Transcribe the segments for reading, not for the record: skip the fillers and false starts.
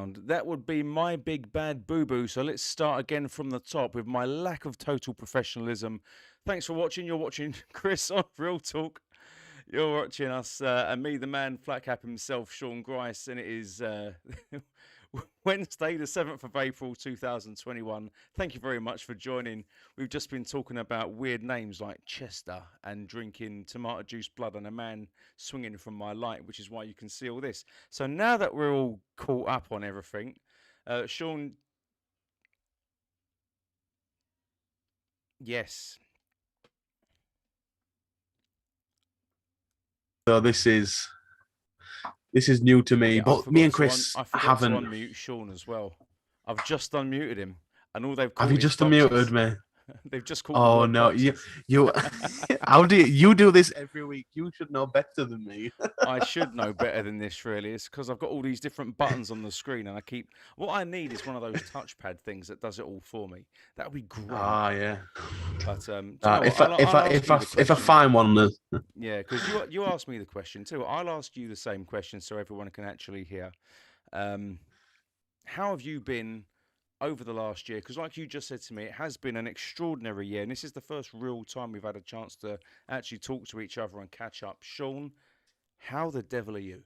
That would be my big bad boo boo. So let's start again from the top with my lack of total professionalism. Thanks for watching. You're watching Chris on Real Talk. You're watching us and me, the man, flat cap himself, Sean Grice, and it is Wednesday, the 7th of April, 2021. Thank you very much for joining. We've just been talking about weird names like Chester and drinking tomato juice blood and a man swinging from my light, which is why you can see all this. So now that we're all caught up on everything, Sean, yes. So this is new to me, Yeah, but me and Chris I forgot to haven't. unmute Sean as well. I've just unmuted him, and all they've Have caught you is just unmuted boxes. me? They've just caught the Oh word no, boxes. you how do you do this every week? You should know better than me. I should know better than this, really. It's because I've got all these different buttons on the screen, and I keep. What I need is one of those touchpad things that does it all for me. That would be great. Ah, yeah. But do you know what? If I if I'll I ask if you I the if I question. find one, Yeah, because you asked me the question too. I'll ask you the same question so everyone can actually hear. Um, how have you been over the last year? Because, like you just said to me, it has been an extraordinary year, and this is the first real time we've had a chance to actually talk to each other and catch up. Sean, how the devil are you?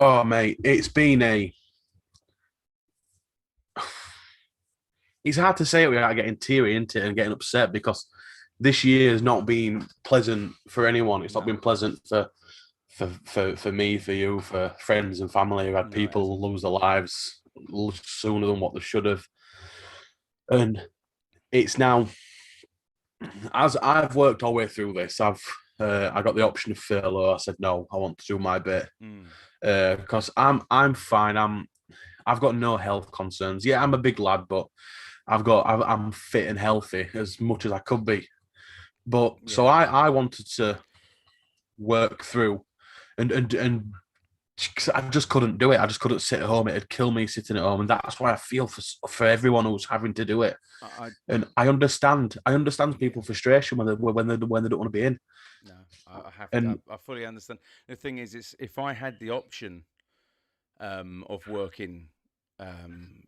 oh mate, it's been a. It's hard to say it without getting teary into it and getting upset because this year has not been pleasant for anyone. It's not No, been pleasant for me, for you, for friends and family who had no, it people hasn't. lose their lives sooner than what they should have. And it's now, as I've worked all the way through this, I got the option of furlough. I said no, I want to do my bit Mm, because I'm fine. I've got no health concerns. Yeah, I'm a big lad, but I'm fit and healthy as much as I could be. But so yeah, I wanted to work through and 'cause I just couldn't do it. I just couldn't sit at home. It'd kill me sitting at home, and that's why I feel for everyone who's having to do it. I And I understand yeah, people's frustration when they don't want to be in. no, I have to. And I fully understand. The thing is, it's if I had the option of working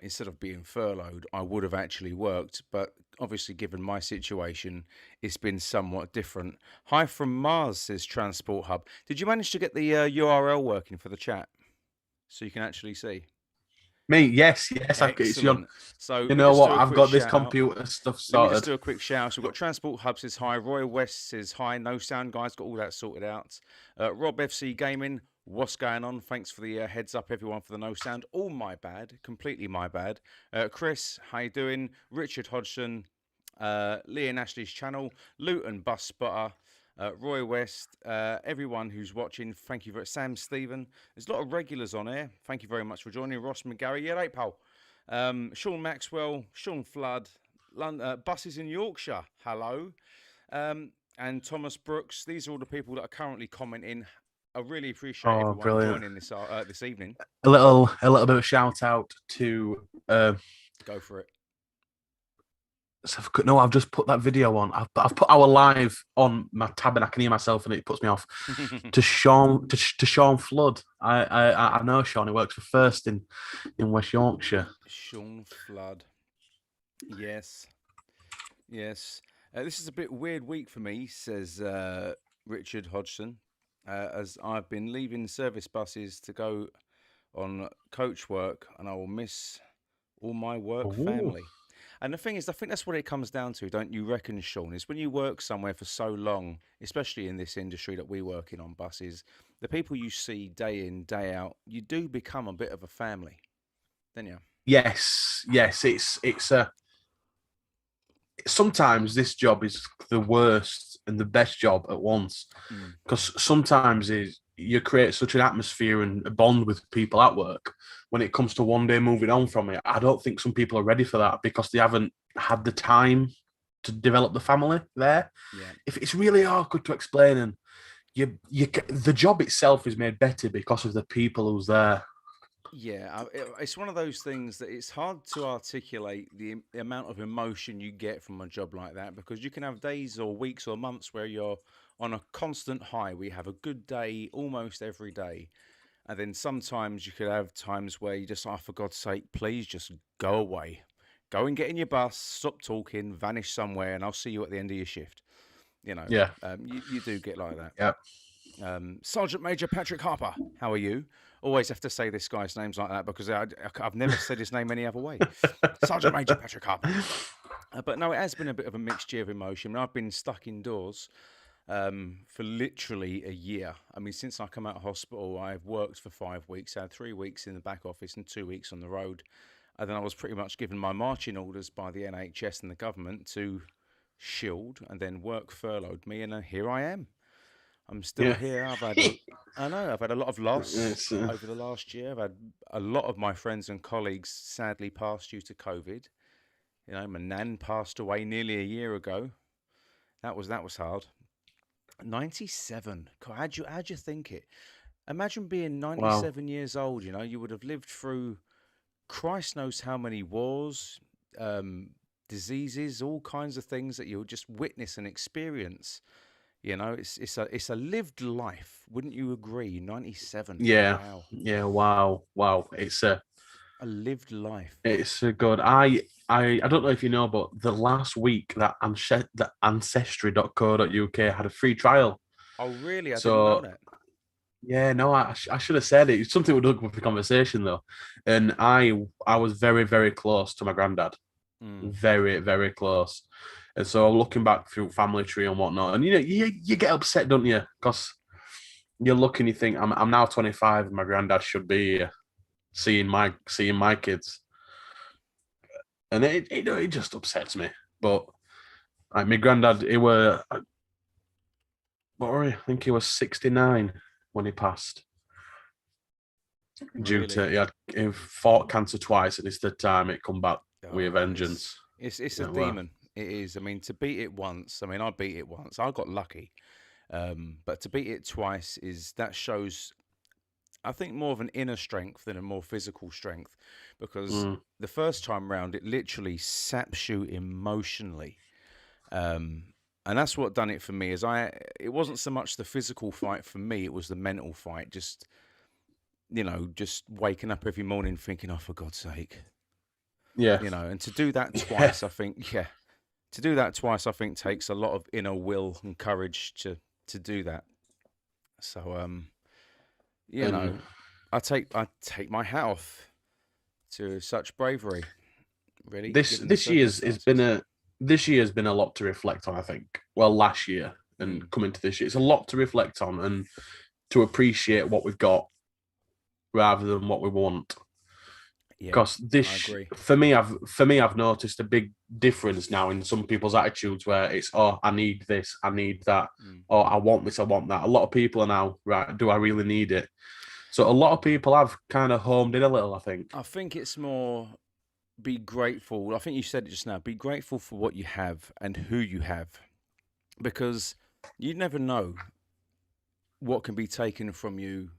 instead of being furloughed, I would have actually worked. But obviously, given my situation, it's been somewhat different. Hi from Mars, says Transport Hub. Did you manage to get the URL working for the chat so you can actually see? me, yes, it's your. Excellent. So You let me know just what? do a I've quick got this shout out. computer stuff Let me just sorted. do a quick shout out. So we've got Transport Hub says hi. Roy West says hi. No Sound Guys got all that sorted out. Rob FC Gaming, what's going on? Thanks for the heads up, everyone, for the no sound. All my bad. Completely my bad. Chris, how you doing? Richard Hodgson, Leon Ashley's channel, Luton Bus Spotter. Roy West, everyone who's watching, thank you very Sam Stephen. There's a lot of regulars on here. Thank you very much for joining. Ross McGarry, yeah, right, pal. Sean Maxwell, Sean Flood, buses in Yorkshire, hello. And Thomas Brooks. These are all the people that are currently commenting. I really appreciate Oh, everyone brilliant! joining this evening. A little bit of shout out to. Go for it. No, I've just put that video on. I've put our live on my tab and I can hear myself and it puts me off. To Sean Flood. I know Sean. He works for First in West Yorkshire. Sean Flood. Yes. Yes. This is a bit weird week for me, says Richard Hodgson, as I've been leaving service buses to go on coach work and I will miss all my work Oh, family. And the thing is, I think that's what it comes down to, don't you reckon, Sean? Is when you work somewhere for so long, especially in this industry that we work in on buses, the people you see day in, day out, you do become a bit of a family, don't you? yes. It's a. Sometimes this job is the worst and the best job at once Mm. because sometimes you create such an atmosphere and a bond with people at work. When it comes to one day moving on from it, I don't think some people are ready for that because they haven't had the time to develop the family there. Yeah. If it's really awkward to explain, and the job itself is made better because of the people who's there. Yeah, it's one of those things that it's hard to articulate the amount of emotion you get from a job like that because you can have days or weeks or months where you're on a constant high. We have a good day almost every day, And then sometimes you could have times where you just, oh, for God's sake, please just go away. Go and get in your bus, stop talking, vanish somewhere, and I'll see you at the end of your shift. Yeah. You do get like that. Yeah. Sergeant Major Patrick Harper, how are you? Always have to say this guy's names like that because I've never said his name any other way. Sergeant Major Patrick Harper. But no, it has been a bit of a mixture of emotion. I've been stuck indoors for literally a year. I mean, since I come out of hospital, I've worked for 5 weeks. I had 3 weeks in the back office and 2 weeks on the road. And then I was pretty much given my marching orders by the NHS and the government to shield, and then work furloughed me, and here I am. I'm still Yeah. here. I know I've had a lot of loss over the last year. I've had a lot of my friends and colleagues sadly pass due to COVID. My nan passed away nearly a year ago. That was hard. 97. How'd you think it? Imagine being Wow. 97 years old. You would have lived through Christ knows how many wars, diseases, all kinds of things that you'll just witness and experience. It's a lived life, wouldn't you agree? 97. Yeah. Wow. Yeah. Wow. It's a lived life. It's a good. I don't know if you know, but the last week that ancestry.co.uk had a free trial. Oh, really? I didn't know that. Yeah, no, I should have said it. It's something we dug with the conversation though, and I was very, very close to my granddad, very, very close. And so looking back through family tree and whatnot, and you get upset, don't you? Because you're looking, you think I'm now 25, and my granddad should be seeing my kids, and it just upsets me. But like my granddad, I think he was 69 when he passed. Due to he fought cancer twice, and it's the time it come back with a vengeance. It's a demon. It is. I mean, to beat it once. I mean, I beat it once. I got lucky, but to beat it twice that shows, I think, more of an inner strength than a more physical strength, because the first time round it literally saps you emotionally, and that's what done it for me. It wasn't so much the physical fight for me; it was the mental fight. Just waking up every morning thinking, "Oh, for God's sake." Yeah. And to do that twice, I think, to do that twice, I think takes a lot of inner will and courage to do that. So, I take my hat off to such bravery. Really, this year's been a lot to reflect on. I think. Well, last year and coming to this year, it's a lot to reflect on and to appreciate what we've got rather than what we want. Because for me, I've noticed a big difference now in some people's attitudes where it's, oh, I need this, I need that, or I want this, I want that. A lot of people are now, right, do I really need it? So a lot of people have kind of homed in a little, I think. I think it's more be grateful. I think you said it just now. Be grateful for what you have and who you have, because you never know what can be taken from you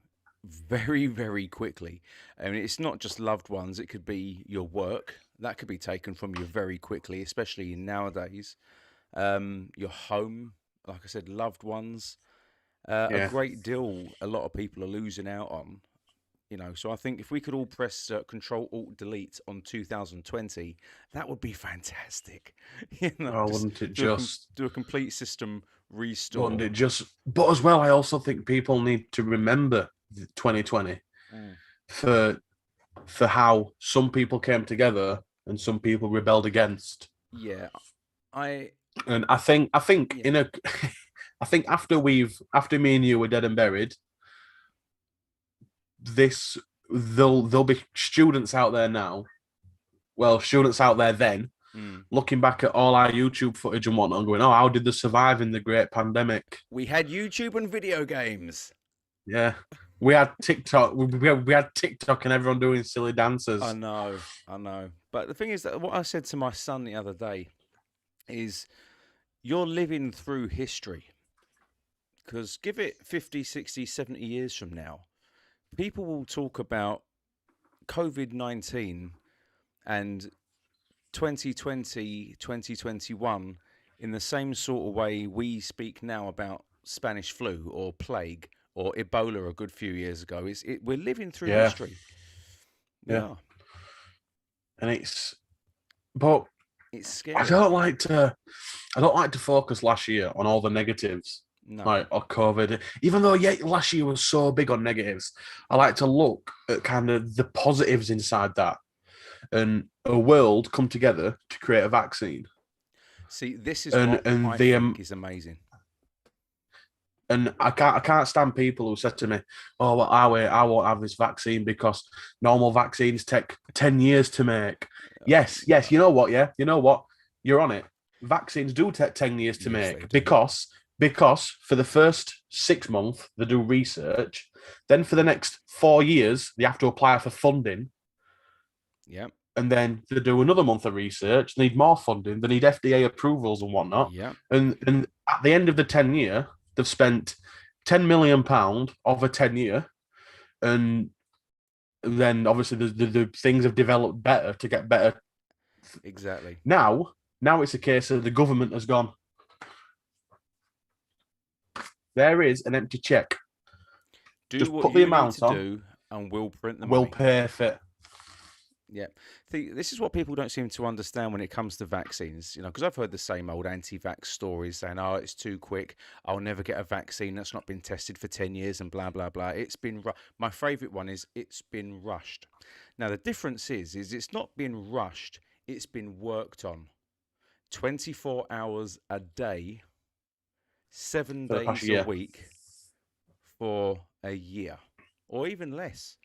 very, very quickly. I mean, it's not just loved ones. It could be your work. That could be taken from you very quickly, especially nowadays. Your home, like I said, loved ones. A great deal a lot of people are losing out on. So I think if we could all press Control Alt Delete on 2020, that would be fantastic. Wouldn't it just do a complete system restore? Wouldn't it just? But as well, I also think people need to remember 2020 for how some people came together and some people rebelled against. Yeah, I think I think after me and you were dead and buried, there'll be students out there now. Well, students out there then, looking back at all our YouTube footage and whatnot, and going, "Oh, how did they survive in the great pandemic?" We had YouTube and video games. Yeah, we had TikTok. We had TikTok and everyone doing silly dances. I know. But the thing is that what I said to my son the other day is, you're living through history. Because give it 50, 60, 70 years from now, people will talk about COVID-19 and 2020, 2021 in the same sort of way we speak now about Spanish flu or plague or Ebola a good few years ago. We're living through Yeah, history. We yeah, are. and but It's I scary. don't like to. I don't like to focus last year on all the negatives, No. like or COVID. Even though last year was so big on negatives, I like to look at kind of the positives inside that, and a world come together to create a vaccine, See, this is and what and I the think is amazing. and I can't stand people who said to me, "Oh, well, I won't have this vaccine because normal vaccines take 10 years to make." Yes, yes, you No. know what? Yeah, you know what? You're on it. Vaccines do take 10 years to Yes, they make do. because for the first 6 months they do research, then for the next 4 years they have to apply for funding, Yep. and then they do another month of research, need more funding, they need FDA approvals and whatnot. Yep. And at the end of the 10 year, they've spent £10 million over 10 year, and then obviously the things have developed better to get better. Exactly. Now it's a case of the government has gone. There is an empty check. Do Just what put the you need amount to on. do, and we'll print the We'll money. pay for it. Yeah. See, this is what people don't seem to understand when it comes to vaccines, because I've heard the same old anti-vax stories saying, "Oh, it's too quick. I'll never get a vaccine that's not been tested for 10 years and blah blah blah." My favorite one is it's been rushed. Now, the difference is it's not been rushed, it's been worked on. 24 hours a day, 7 For the past days a year. week for a year or even less.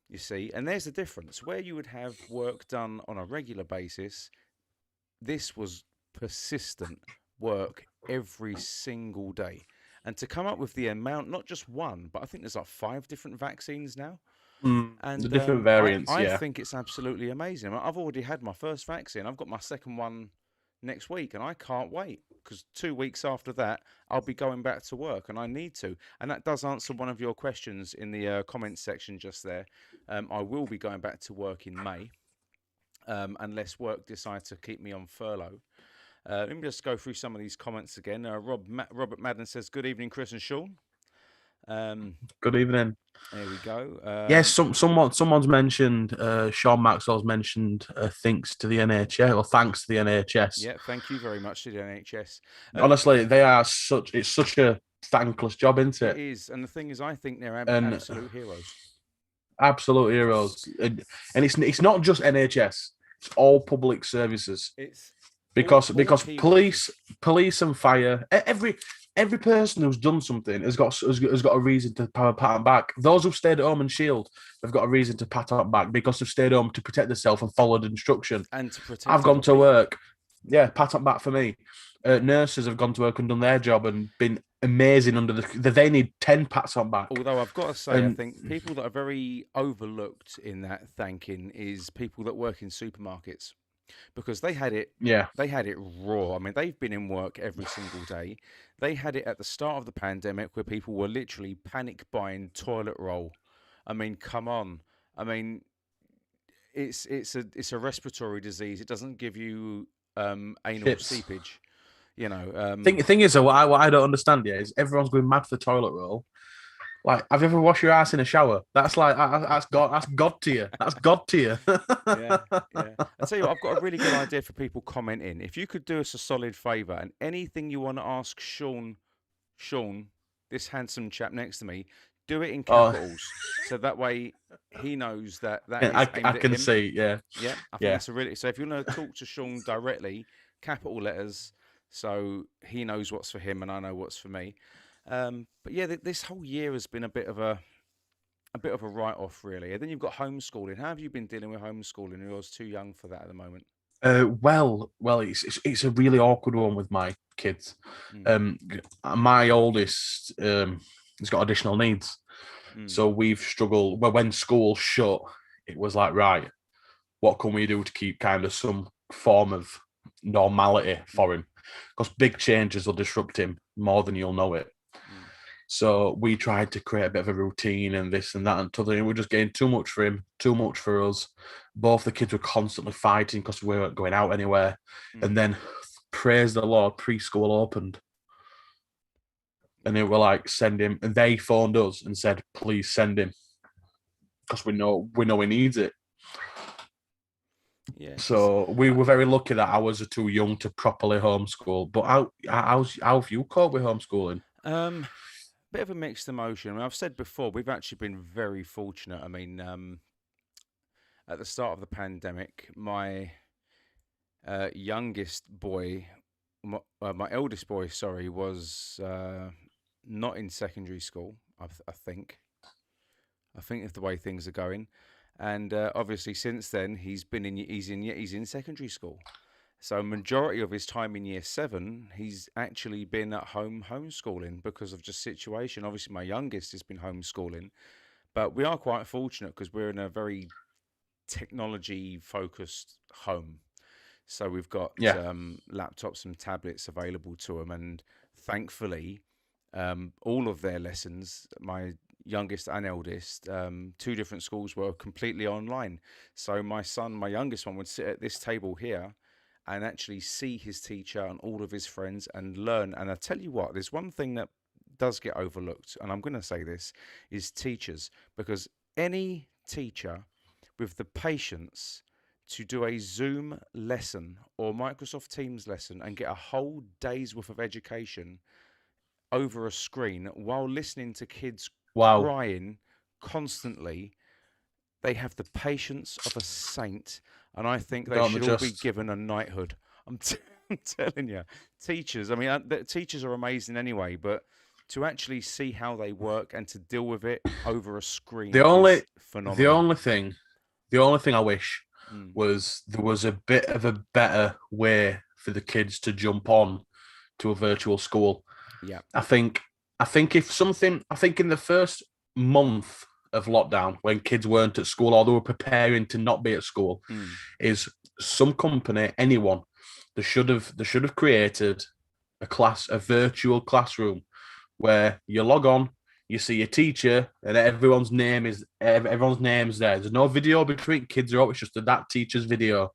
You see, and there's the difference. Where you would have work done on a regular basis, this was persistent work every single day. And to come up with the amount, not just one, but I think there's like 5 different vaccines now. The And different I, variants, I yeah. think it's absolutely amazing. I've already had my first vaccine. I've got my second one next week, and I can't wait because 2 weeks after that, I'll be going back to work, and I need to. And that does answer one of your questions in the comments section just there. I will be going back to work in May, unless work decides to keep me on furlough. Let me just go through some of these comments again. Robert Madden says, "Good evening, Chris and Sean." Um, Good evening. there we go. Yes, someone's mentioned. Sean Maxwell's mentioned. Thanks to the NHS, or thanks to the NHS. Yeah, thank you very much to the NHS. Honestly, they are such. It's such a thankless job, isn't It it? is, and the thing is, I think they're And absolute heroes. absolute heroes. And it's not just NHS. It's all public services, It's all because people. police and fire, every person who's done something has got a reason to pat them back. Those who've stayed at home and shield have got a reason to pat them back because they've stayed home to protect themselves and followed instruction. And to I've protect gone other to people. work. Yeah, pat on back for me. Yeah. Nurses have gone to work and done their job and been amazing under they need 10 pats on back. Although I've got to say, I And think people that are very overlooked in that thanking is people that work in supermarkets because they had it. yeah, They had it raw. I mean, they've been in work every single day. They had it at the start of the pandemic where people were literally panic buying toilet roll. I mean, come on. I mean, it's a respiratory disease. It doesn't give you anal shits. seepage. Thing is, though, what I don't understand here is everyone's going mad for toilet roll. Like, have you ever washed your ass in a shower? That's like that's God. That's God to you. That's God to you. Yeah, yeah. I tell you what, I've got a really good idea for people commenting. If you could do us a solid favour and anything you want to ask Sean, this handsome chap next to me, do it in Oh, capitals, so that way he knows that that I is I aimed at can him. see. Yeah, Yeah, I think yeah. that's a really. So if you want to talk to Sean directly, capital letters, so he knows what's for him and I know what's for me. But yeah, this whole year has been a bit of a write-off, really. And then you've got homeschooling. How have you been dealing with homeschooling? You're too young for that at the moment. Well, it's a really awkward one with my kids. Mm, Um, my oldest has got additional needs, mm, so we've struggled. Well, when school shut, it was like, right, what can we do to keep kind of some form of normality for mm, him? Because big changes will disrupt him more than you'll know it. mm. So we tried to create a bit of a routine and this and that and t'other. And we're just getting too much for him, too much for us. Both the kids were constantly fighting because we weren't going out anywhere. Mm. And then, praise the Lord, preschool opened. and they were like, send him. And they phoned us and said, please send him because we know he needs it. Yeah, because So we were very lucky that ours are too young to properly homeschool. But how have you coped with homeschooling? um, bit of a mixed emotion. I mean, I've said before, we've actually been very fortunate. I mean, at the start of the pandemic, my youngest boy, my eldest boy, sorry, was not in secondary school. I think. I think of the way things are going, and obviously since then he's in secondary school. So majority of his time in year seven, he's actually been at home homeschooling because of just situation. Obviously, my youngest has been homeschooling, but we are quite fortunate because we're in a very technology focused home. So we've got Yeah. laptops and tablets available to them, and thankfully, all of their lessons, my youngest and eldest, two different schools were completely online. So my son, my youngest one, would sit at this table here and actually see his teacher and all of his friends and learn. And I tell you what, there's one thing that does get overlooked, and I'm going to say this, is teachers, because any teacher with the patience to do a Zoom lesson or Microsoft Teams lesson and get a whole day's worth of education over a screen while listening to kids Wow. crying constantly, they have the patience of a saint, and I think they Don't they should all be just? given a knighthood. I'm telling you, teachers. I mean, the teachers are amazing anyway, but to actually see how they work and to deal with it over a The screen only is the phenomenal. only thing the only thing I wish Mm, was there was a bit of a better way for the kids to jump on to a virtual school. yeah. I think I think in the first month of lockdown when kids weren't at school or they were preparing to not be at school, Mm, is some company, anyone, they should have created a virtual classroom where you log on, you see your teacher, and everyone's name's there. There's no video between kids or it's just that teacher's video,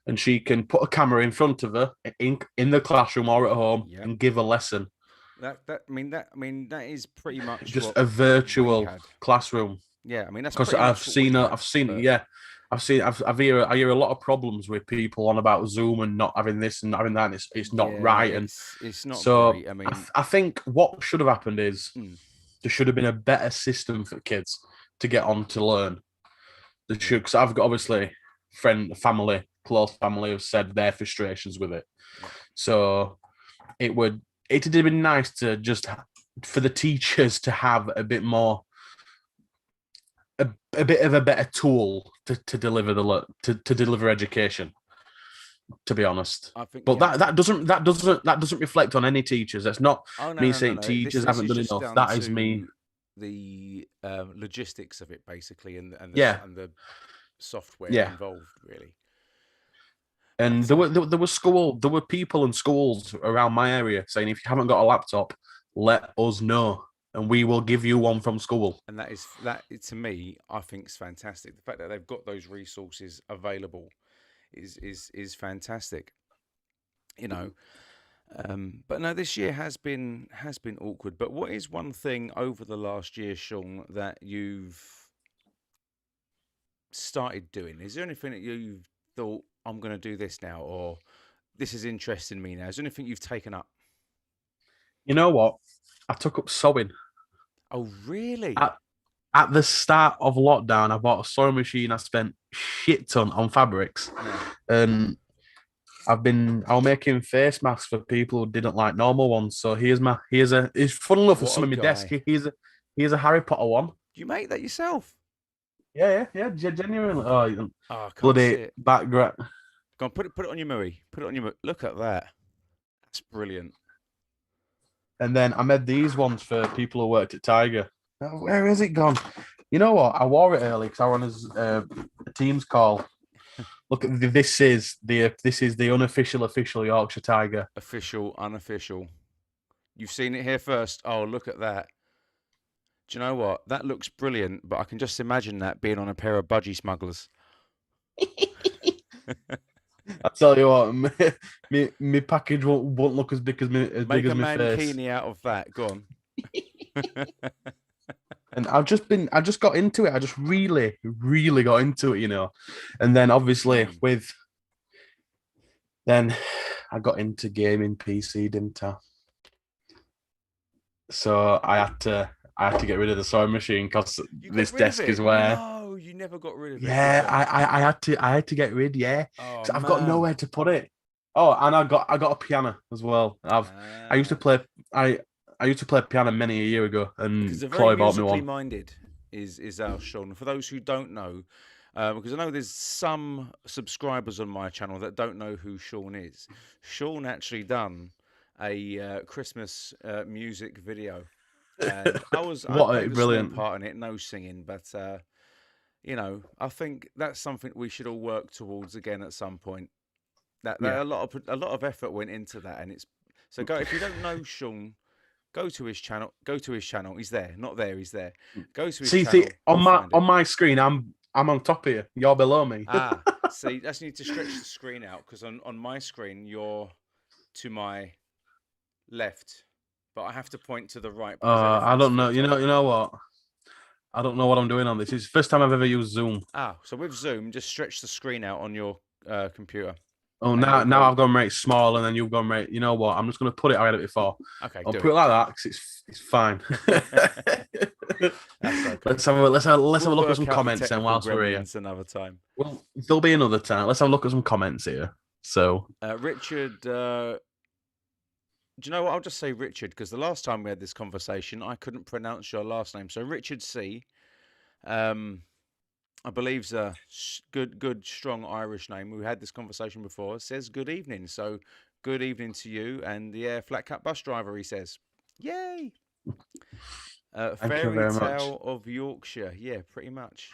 and she can put a camera in front of her in the classroom or at home yeah. and give a lesson. That is pretty much Just what a we virtual had. classroom. Yeah, I mean that's Because pretty much what we had. I've seen it. But Yeah, I hear a lot of problems with people on about Zoom and not having this and having that. And it's not yeah, right, and it's not so great. I mean, I think what should have happened is mm, there should have been a better system for kids to get on to learn. There yeah, should, because I've got obviously close family have said their frustrations with it. yeah. So it'd have been nice to just for the teachers to have a bit more a bit of a better tool to deliver to deliver education, to be honest. I think But yeah. that doesn't reflect on any teachers. That's not Oh no, me no, no, saying no. This teachers this haven't is done just enough. down That is me. to the logistics of it, basically, Yeah, and the software yeah. involved, really. And But there were people in schools around my area saying if you haven't got a laptop, let us know and we will give you one from school. and that to me, I think is fantastic. The fact that they've got those resources available is fantastic. You know, but no, this year has been awkward. But what is one thing over the last year, Sean, that you've started doing? Is there anything that you've thought I'm going to do this now, or this is interesting me now? Is there anything you've taken up? You know what? I took up sewing. Oh, really? At, at the start of lockdown, I bought a sewing machine. I spent shit ton on fabrics. Yeah. And I was making face masks for people who didn't like normal ones. So it's fun enough for What some a of my desk. guy. Here's a Harry Potter one. Do you make that yourself? Genuinely. Oh, Oh, I can't see bloody it. background. Go on, put it on your Murray. Put it on your. Look at that. That's brilliant. And then I made these ones for people who worked at Tiger. Where is it gone? You know what? I wore it early because I was on a Teams call. Look, this is the unofficial official Yorkshire Tiger. Official, unofficial. You've seen it here first. Oh, look at that. Do you know what? That looks brilliant, but I can just imagine that being on a pair of budgie smugglers. I tell you what, me package won't look as big Make as a my face. mankini out of that. Go on. And I just got into it. I just really got into it, you know. And then obviously Mm. then I got into gaming PC, didn't I? So I had to get rid of the sewing machine because You got this rid of desk is it? where No, you never got rid of it, did yeah, you? I had to get rid, yeah. Oh 'Cause I've got man. nowhere to put it. Oh, and I got a piano as well. I used to Ah. play I I used to play piano many a year ago, Because and they're very Chloe bought me musically one. minded is our Sean. For those who don't know, because I know there's some subscribers on my channel that don't know who Sean is. Sean actually done a Christmas music video, and I What a played a small brilliant. part in it, no singing, but you know, I think that's something we should all work towards again at some point. That Yeah. a lot of effort went into that, and it's so go if you don't know Sean. Go to his channel. Go to his channel. He's there. Not there. He's there. Go to his See, channel. You'll find on him. my screen, I'm on top of you. You're below me. Ah, see, that's need to stretch the screen out because on my screen you're to my left, but I have to point to the right because I everything's don't know. flipped over. You know what? I don't know what I'm doing on this. It's the first time I've ever used Zoom. Ah, so with Zoom, just stretch the screen out on your computer, Oh, and you'll now go. I've gone right small, and then you've gone right. You know what? I'm just gonna put it. I had it before. Okay, I'll do put it like that because it's fine. it. That's okay. Let's have a We'll look at some work out the comments then technical whilst we're here. gremlins another time. Well, there'll be another time. Let's have a look at some comments here. So, Richard do you know what? I'll just say Richard because the last time we had this conversation, I couldn't pronounce your last name. So Richard C. Um, I believe's a good, strong Irish name. We had this conversation before. Says good evening. So good evening to you and the flat cat bus driver. He says, "Yay!" thank you Fairy very much. tale of Yorkshire. Yeah, pretty much.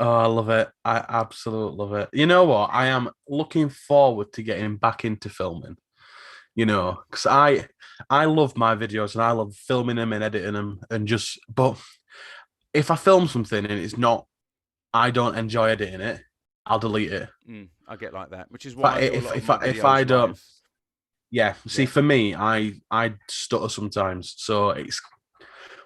Oh, I love it. I absolutely love it. You know what? I am looking forward to getting back into filming. You Yeah. know, because I love my videos and I love filming them and editing them and just. But if I film something and it's not, I don't enjoy editing it, I'll delete it. I get like that, which is why I do a lot of my If I videos don't, live. yeah. See, Yeah. for me, I stutter sometimes, so it's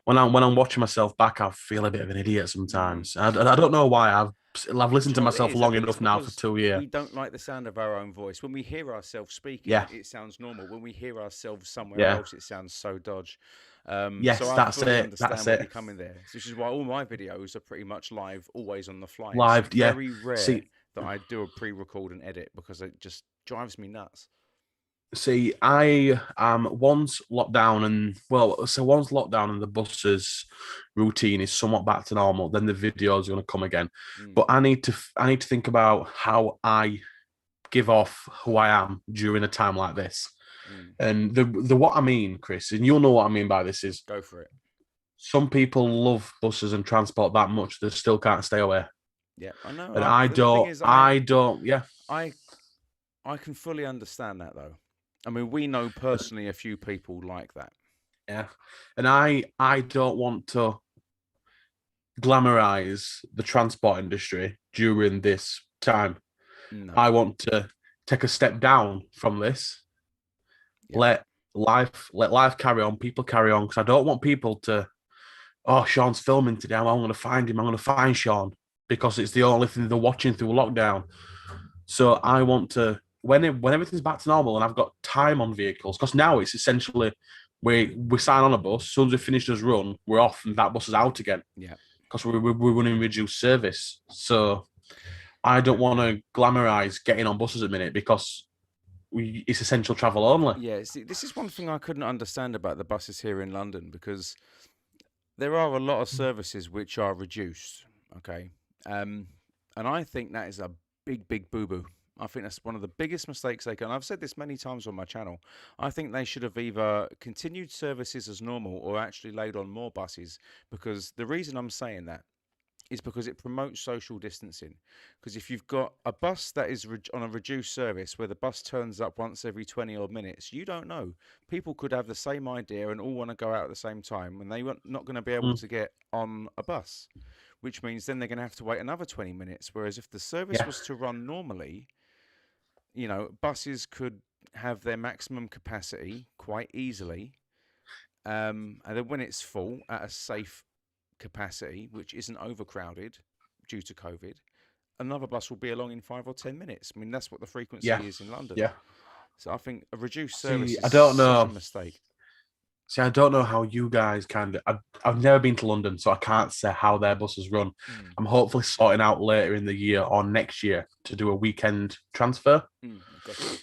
when I'm watching myself back, I feel a bit of an idiot Mm. sometimes. I don't know why. I've Do listened you to know what it myself is? I long think it's enough now for because 2 years. we don't like the sound of our own voice. When we hear ourselves speaking, Yeah, it sounds normal. When we hear ourselves somewhere yeah, else, it sounds so dodge. So yes, I that's fully it. That's understand where it. you're coming there. Which is why all my videos are pretty much live, always on the fly. It's Live, yeah. very rare See, that I do a pre-record and edit because it just drives me nuts. I am once locked down and once locked down and the bus's routine is somewhat back to normal, then the video is going to come again. Mm, But I need to think about how I give off who I am during a time like this. mm. And the what I mean, Chris, and you'll know what I mean by this is Go for it. some people love buses and transport that much they still can't stay away. Yeah, I know. And The thing is, I don't, yeah. I I can fully understand that though. I mean, we know personally a few people like that. Yeah. And I don't want to glamorize the transport industry during this time. No. I want to take a step down from this, Yeah. let let life carry on, people carry on, because I don't want people to, oh, Sean's filming today. I'm going to find him. I'm going to find Sean because it's the only thing they're watching through lockdown. So I want to when everything's back to normal and I've got time on vehicles, because now it's essentially we sign on a bus. As soon as we finish this run, we're off and that bus is out again Yeah. because we're running reduced service. So I don't want to glamorize getting on buses at the minute because it's essential travel only. Yeah. See, this is one thing I couldn't understand about the buses here in London because there are a lot of services which are reduced. Okay. Um, and I think that is a big boo boo. I think that's one of the biggest mistakes they can. I've said this many times on my channel. I think they should have either continued services as normal or actually laid on more buses. Because the reason I'm saying that is because it promotes social distancing. Because if you've got a bus that is on a reduced service where the bus turns up once every 20 odd minutes, you don't know. People could have the same idea and all want to go out at the same time and they were not going to be able Mm. to get on a bus. which means then they're going to have to wait another 20 minutes. Whereas if the service Yeah. was to run normally, buses could have their maximum capacity quite easily. And then when it's full at a safe capacity, which isn't overcrowded due to COVID, another bus will be along in 5 or 10 minutes. I mean, that's what the Yeah. frequency is in London. Yeah. So I think a reduced service See, is I don't such a know. mistake. See, I don't know how you guys I've never been to London, so I can't say how their buses run. Mm, I'm hopefully sorting out later in the year or next year to do a weekend transfer gotcha.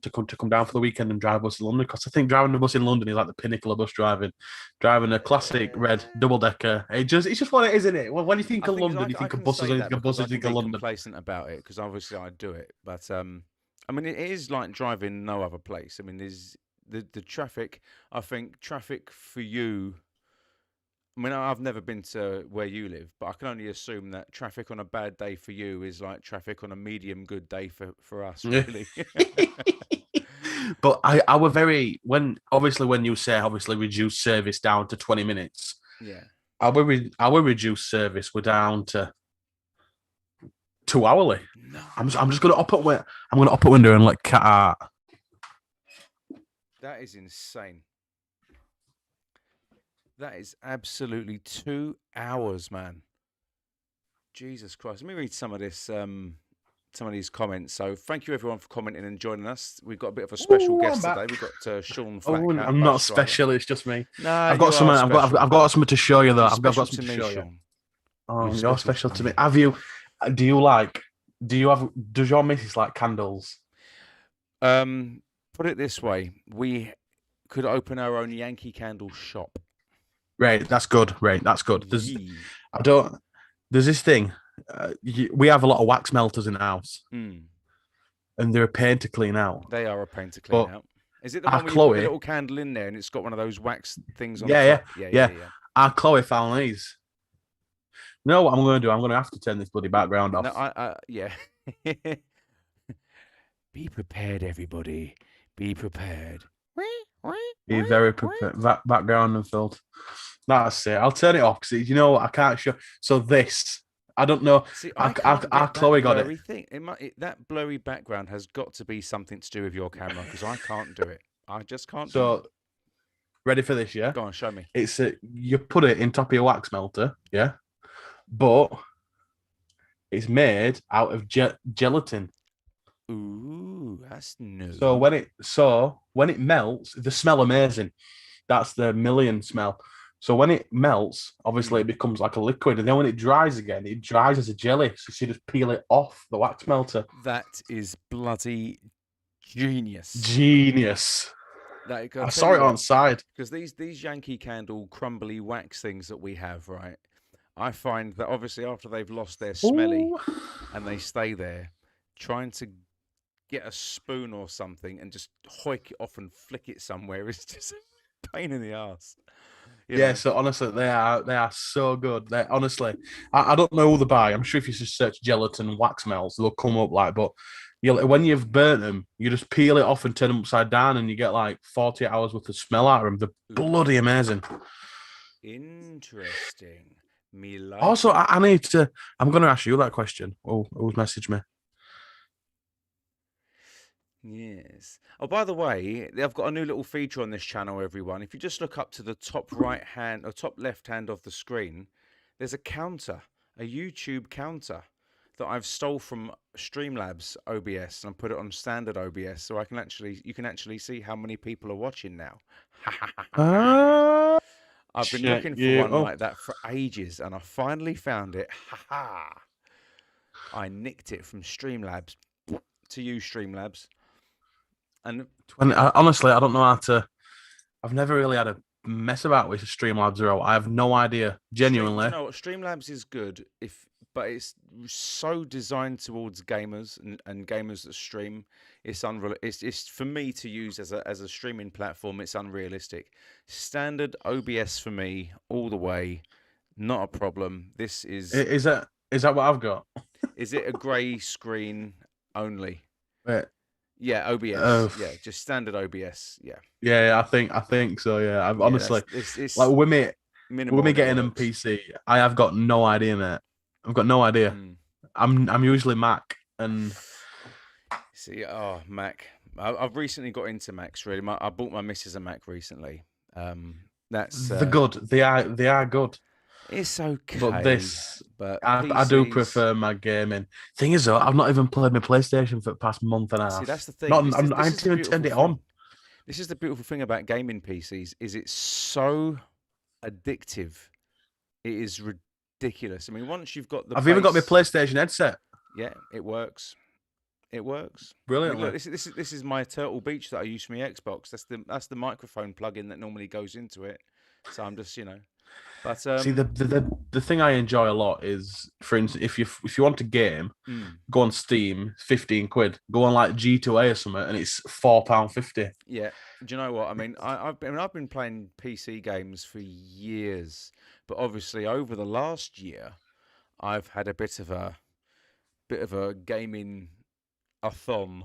to come down for the weekend and drive a bus in London, because I think driving a bus in London is like the pinnacle of bus driving. Driving a classic red double decker, it's just what it is, isn't it? When you think I of think London, you I think of can buses. say When you that think of because buses, I you can think of be London. complacent about it because obviously I do it. But I mean, it is like driving no other place. I mean, there's the traffic. I think traffic for you. I mean, I've never been to where you live, but I can only assume that traffic on a bad day for you is like traffic on a medium good day for us, really. But I were very when you say obviously reduce service down to 20 minutes. Yeah. Our reduced service we're down to 2 hourly. No. I'm just gonna up it. I'm gonna up a window and let cat out. That is insane. That is absolutely 2 hours, man. Jesus Christ. Let me read some of this, some of these comments. So thank you everyone for commenting and joining us. We've got a bit of a special Ooh, guest I'm today. back. We've got Sean Oh, Flatcat, I'm bus not driver. special. It's just me. No, I've got something. I've got something to show you though. You're I've got special something to to me, show you. Sean. Oh, You're you're special to me. Have you? Do you like? Do you have? Does your missus like candles? Put it this way: we could open our own Yankee Candle shop. Right, that's good. Right, that's good. Yee. I don't. There's this thing. We have a lot of wax melters in the house, Mm. and they're a pain to clean out. They are a pain to clean But out. Is it the our one where you put the Chloe, little candle in there and it's got one of those wax things on yeah, the top? yeah. Our Chloe found these. You know what I'm going to do? I'm going to have to turn this bloody background off. No, yeah. Be prepared, everybody. Be prepared. Be very prepared. Background and filled. That's it. I'll turn it off because you know what? I can't show. So this, I don't know. See, I can't our get Chloe that got it. blurry thing. That blurry background has got to be something to do with your camera because I can't do it. I just can't do it. So ready for this? Yeah. Go on, show me. It's you put it in top of your wax melter. Yeah. But it's made out of gelatin. Ooh, that's new. So when it melts, the smell amazing. That's the million smell. So when it melts, obviously it becomes like a liquid, and then when it dries again, it dries as a jelly. So you just peel it off the wax melter. That is bloody genius. Genius. I saw it on side. Because these Yankee Candle crumbly wax things that we have, right? I find that obviously after they've lost their smelly and they stay there, trying to get a spoon or something and just hoik it off and flick it somewhere is just a pain in the ass. Yeah, so honestly, they are so good. They honestly, I don't know who they buy. I'm sure if you just search gelatin wax melts, they'll come up like. But when you've burnt them, you just peel it off and turn them upside down, and you get like 40 hours worth of smell out of them. They're bloody amazing. Interesting. Me like. Also, I need to. I'm going to ask you that question. Oh, who's messaged me? Yes. Oh, by the way, I've got a new little feature on this channel, everyone. If you just look up to the top right hand or top left hand of the screen, there's a counter, a YouTube counter that I've stole from Streamlabs OBS and put it on standard OBS, so you can actually see how many people are watching now. I've been looking for one like that for ages, and I finally found it. I nicked it from Streamlabs to you, Streamlabs. And honestly, I don't know how to. I've never really had a mess about with Streamlabs at all. I have no idea. Genuinely, you know what? Streamlabs is good but it's so designed towards gamers and gamers that stream. It's unreal. It's for me to use as a streaming platform. It's unrealistic. Standard OBS for me all the way. Not a problem. This is that what I've got? Is it a grey screen only? Wait. Yeah, OBS. Yeah, just standard OBS. Yeah. Yeah, I think so. Yeah, honestly, it's like with me, Minimal with me and it getting them works. PC, I have got no idea, mate. I've got no idea. Mm. I'm usually Mac, and See, oh, Mac. I've recently got into Macs, really. I bought my missus a Mac recently. Um, that's the good. They are good. it's But okay, this, but I do PCs. prefer my gaming. Thing is, though, I've not even played my PlayStation for the past month and a See, that's half. the thing. Not, I This is haven't the even beautiful turned it thing. on. This is the beautiful thing about gaming PCs is it's so addictive. It is ridiculous. I mean, once you've got the I've even got my base, PlayStation headset yeah, it works. It works. I mean, look, brilliantly. this is my Turtle Beach that I use for my Xbox. That's the microphone plug-in that normally goes into it. So I'm just, but See, the thing I enjoy a lot is, for instance, if you want a game, mm, go on Steam, 15 quid. Go on like G2A or something, and it's £4.50. yeah. Do you know what? I mean, I've been playing PC games for years, but obviously over the last year, I've had a bit of a gaming a thon.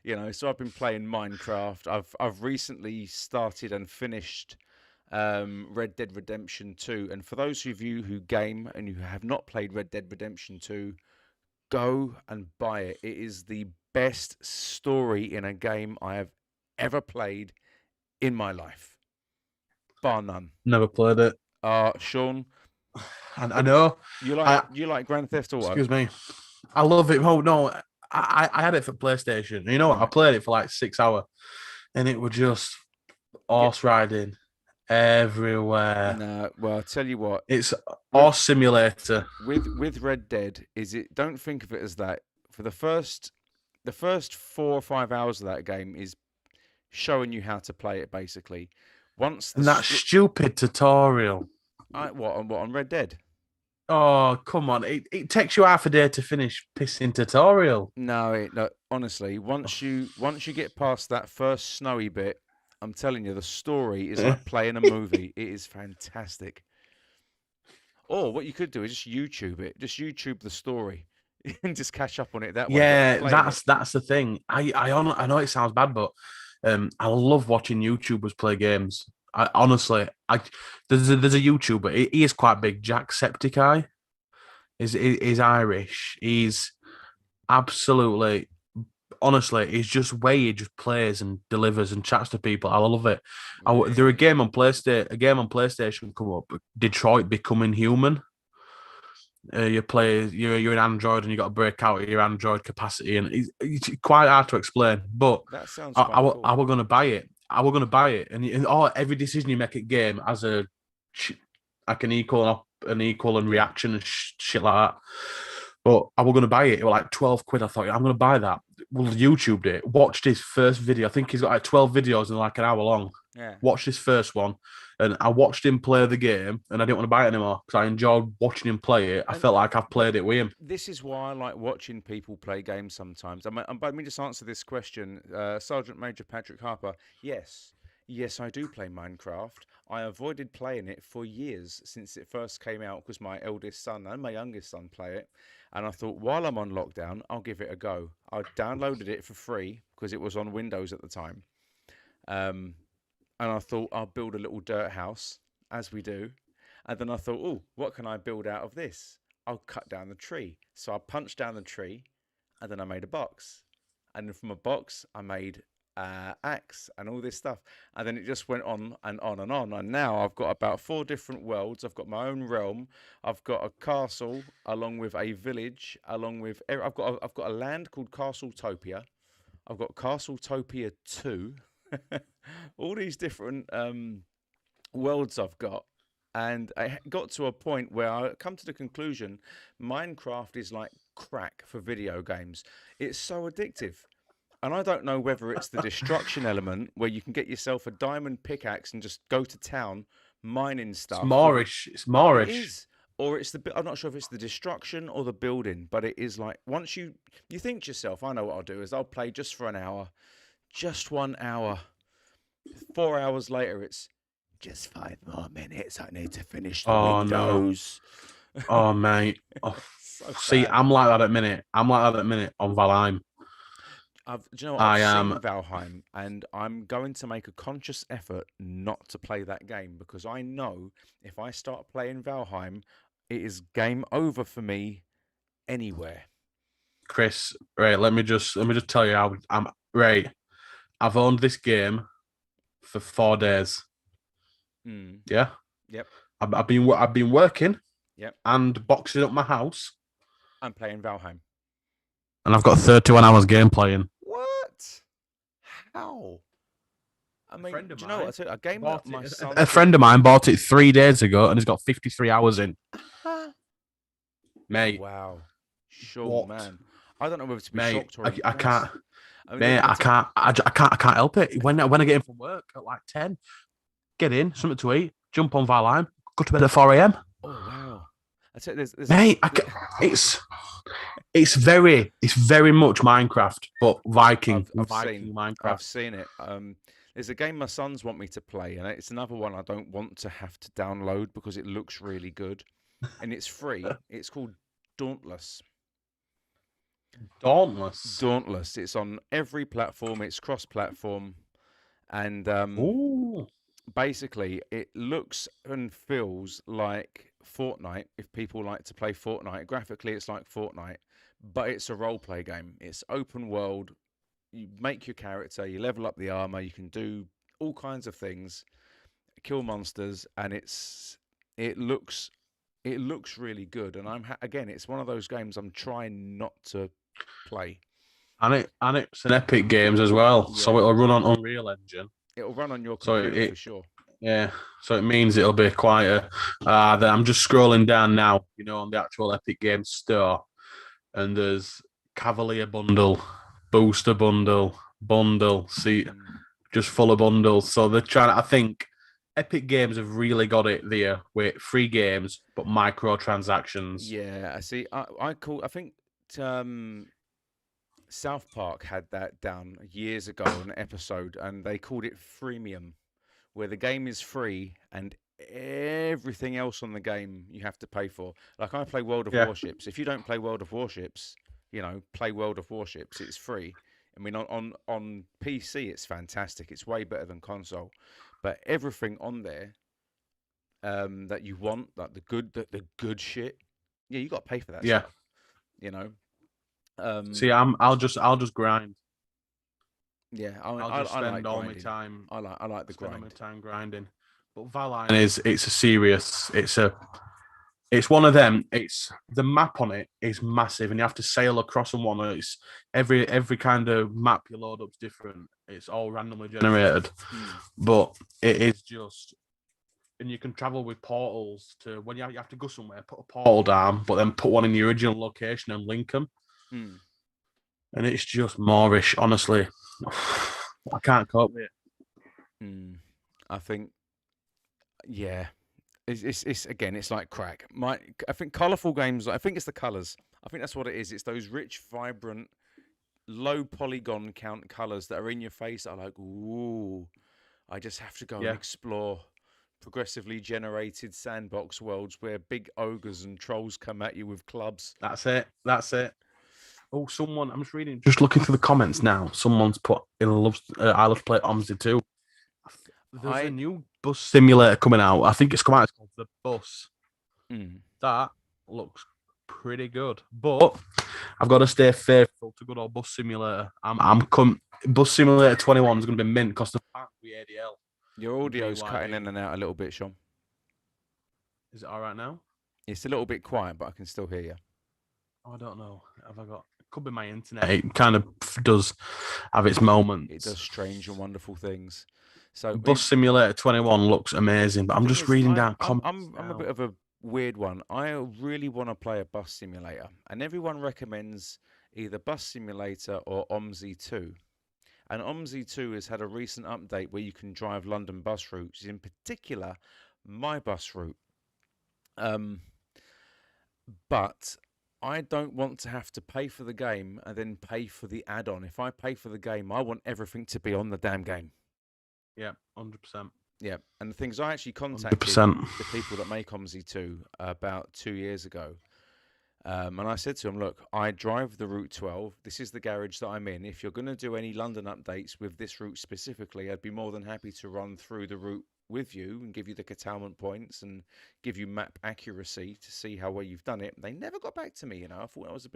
Yeah. So I've been playing Minecraft. I've recently started and finished Red Dead Redemption 2. And for those of you who game and you have not played Red Dead Redemption 2, go and buy it. It is the best story in a game I have ever played in my life, bar none. Never played it. Sean, I what know. you like? I You like Grand Theft Auto, Excuse me. I love it. Oh no, I had it for PlayStation. You know what? I right? played it for like 6 hours, and it was just Get horse riding everywhere. no. Well, I tell you what. It's Re- horse simulator. with Red Dead, is it? Don't think of it as that. For the first 4 or 5 hours of that game is showing you how to play it. Basically, once the And that st- stupid tutorial. what on Red Dead? Oh, come on. It takes you half a day to finish pissing tutorial. No. Honestly, once you get past that first snowy bit, I'm telling you, the story is like playing a movie. It is fantastic. Or what you could do is just YouTube it. Just YouTube the story and just catch up on it that way. But Yeah, playing it, that's the thing. I know it sounds bad, but I love watching YouTubers play games. I honestly, there's a YouTuber. He is quite big. Jacksepticeye is Irish. He's absolutely, honestly, he's just way he just plays and delivers and chats to people. I love it. There a really. game on PlayStation, come up. Detroit Becoming Human. You're an android and you got to break out of your android capacity, and it's quite hard to explain. But That sounds I, I, quite wa- I cool. was gonna buy it. And every decision you make at game has like an equal and Yeah. reaction and shit like that. But I was gonna buy it. It was like 12 quid. I thought I'm gonna buy that. Well, YouTubed it. Watched his first video. I think he's got like 12 videos and like an hour long. Yeah. Watched his first one, and I watched him play the game, and I didn't want to buy it anymore because I enjoyed watching him play it. I And felt like I've played it with him. this is why I like watching people play games sometimes. But let me just answer this question, Sergeant Major Patrick Harper. Yes, I do play Minecraft. I avoided playing it for years since it first came out because my eldest son and my youngest son play it, and I thought while I'm on lockdown, I'll give it a go. I downloaded it for free because it was on Windows at the time, um, and I thought I'll build a little dirt house as we do, and then I thought, oh, what can I build out of this? I'll cut down the tree. So I punched down the tree and then I made a box. And then from a box, I made axe and all this stuff. And then it just went on and on and on. And now I've got about 4 different worlds. I've got my own realm. I've got a castle along with a village, along with I've got a land called Castletopia. I've got Castletopia 2. All these different worlds I've got. And I got to a point where I come to the conclusion Minecraft is like crack for video games. It's so addictive. And I don't know whether it's the destruction element where you can get yourself a diamond pickaxe and just go to town mining It's stuff with a. Moorish. It's It Moorish. is. Or it's I'm not sure if it's the destruction or the building, but it is like once you think to yourself, I know what I'll do is I'll play just for an hour, just 1 hour. 4 hours later, it's just 5 more minutes. I need to finish the Oh no. windows. Oh mate. Oh, So see, bad. I'm like that at minute. I'm like that at minute on Valheim. Do you know what? I've I seen am. Valheim, and I'm going to make a conscious effort not to play that game because I know if I start playing Valheim, it is game over for me anywhere. Chris, right, let me just tell you how I'm right. I've owned this game for 4 days. Mm. Yeah, Yep. I've been working Yep. and boxing up my house, I'm playing Valheim. and I've got 31 hours game playing. What? How? I A mean, friend of do you know what? mine A game that bought my it. A sons want. friend of mine bought it 3 days ago, and he's got 53 hours in. Mate, Wow. Sean, what? man. I don't know whether to be Mate, shocked or I can't. impressed. I mean, Mate, let me I tell. can't. I can't help it. When I get in from work at like 10, get in, something to eat, jump on Valheim, go to bed at 4 a.m. Oh wow. I tell you, Mate, it's it's very much Minecraft, but Viking I've Viking seen Minecraft. I've seen it. There's a game my sons want me to play, and it's another one I don't want to have to download because it looks really good, and it's free. It's called Dauntless. Dauntless. Dauntless. It's on every platform. It's cross-platform, and Ooh, basically it looks and feels like Fortnite. If people like to play Fortnite, graphically it's like Fortnite, but it's a role play game. It's open world. You make your character, you level up the armor, you can do all kinds of things, kill monsters, and it looks it looks really good. And again, it's one of those games I'm trying not to play. and it's an Epic Games as well, so Yeah, it'll run on Unreal Engine. it'll run on your So computer for it sure. yeah, so it means it'll be quite a. Then I'm just scrolling down now, on the actual Epic Games store, and there's Cavalier bundle, Booster bundle, see, Mm. just full of bundles. So they're trying. I think Epic Games have really got it there with free games but microtransactions. Yeah, I see. I think um, South Park had that down years ago on an episode, and they called it freemium, where the game is free and everything else on the game you have to pay for. Like I play World of Yeah, Warships. If you don't play World of Warships, play World of Warships. It's free. I mean, on PC, it's fantastic. It's way better than console. But everything on there that you want, like the good shit, yeah, you got to pay for that yeah. stuff. You know. Um, See, I'll just grind. yeah, I mean, I'll just I spend like all my grinding. time I like the spend all my grind. time grinding. But Valheim it's a serious. It's one of them. It's the map on it is massive, and you have to sail across on one. It's every kind of map you load up is different. It's all randomly generated, Mm, but it is just. And you can travel with portals to when you have to go somewhere, put a portal down, but then put one in the original location and link them. mm, And it's just moreish, honestly. I can't cope with it. mm. I think, yeah, it's again, it's like crack. I think colorful games. I think it's the colors. I think that's what it is. It's those rich, vibrant, low polygon count colors that are in your face. That are like, ooh, I just have to go and Yeah, explore progressively generated sandbox worlds where big ogres and trolls come at you with clubs. that's it. That's it. Oh, I'm just reading, just looking through the comments now. Someone's put I love to play OMSI too. There's a I new bus simulator coming out. I think it's coming out. It's called The Bus. mm, That looks pretty good, but I've got to stay faithful to good old Bus Simulator. Bus Simulator 21 is going to be mint because the fact we ADL your and audio's cutting in BYD. and out a little bit, Sean. Is it all right now? It's a little bit quiet, but I can still hear you. Oh, I don't know. Have I got? It could be my internet. It kind of does have its It moments. does strange and wonderful things. So, I Bus mean, Simulator 21 looks amazing, but the I'm thing just is, reading I, down I'm comments I'm I'm a bit now. of a weird one. I really want to play a bus simulator, and everyone recommends either Bus Simulator or OMSI 2. And OMSI 2 has had a recent update where you can drive London bus routes, in particular, my bus route. Um, but I don't want to have to pay for the game and then pay for the add-on. If I pay for the game, I want everything to be on the damn game. Yeah, 100%. Yeah, and the things I actually contacted 100%. the people that make OMSI 2 about 2 years ago, And I said to him, look, I drive the Route 12. This is the garage that I'm in. If you're going to do any London updates with this route specifically, I'd be more than happy to run through the route with you and give you the curtailment points and give you map accuracy to see how well you've done it. They never got back to me, you know. I thought that was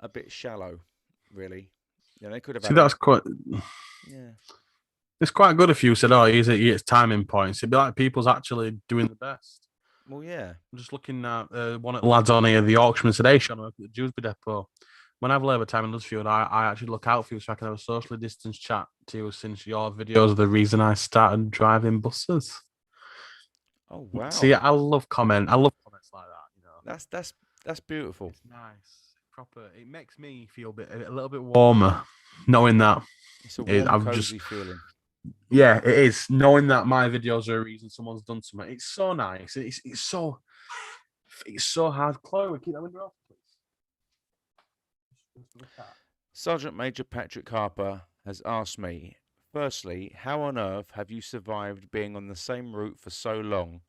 a bit shallow, really. Yeah, they could have See, had a that's quite. yeah. It's quite good if you said, "Oh, he gets timing points." It'd be like people's actually doing the best. Well, yeah. I'm just looking at one of the lads on here, the Yorkshireman today, showing up at the Dewsbury Depot. When I have Labour time in Lidsfield, I actually look out for you so I can have a socially distanced chat to you since your videos are the reason I started driving buses. Oh, wow. See, I love comments like that. You know, That's beautiful. it's nice, proper. It makes me feel a little bit warmer, knowing that It's a warm, I've just cozy feeling. yeah, it is knowing that my videos are a reason someone's done something. It's so nice. It's so hard. Chloe, we keep that window off, please. Sergeant Major Patrick Harper has asked me, firstly, how on earth have you survived being on the same route for so long?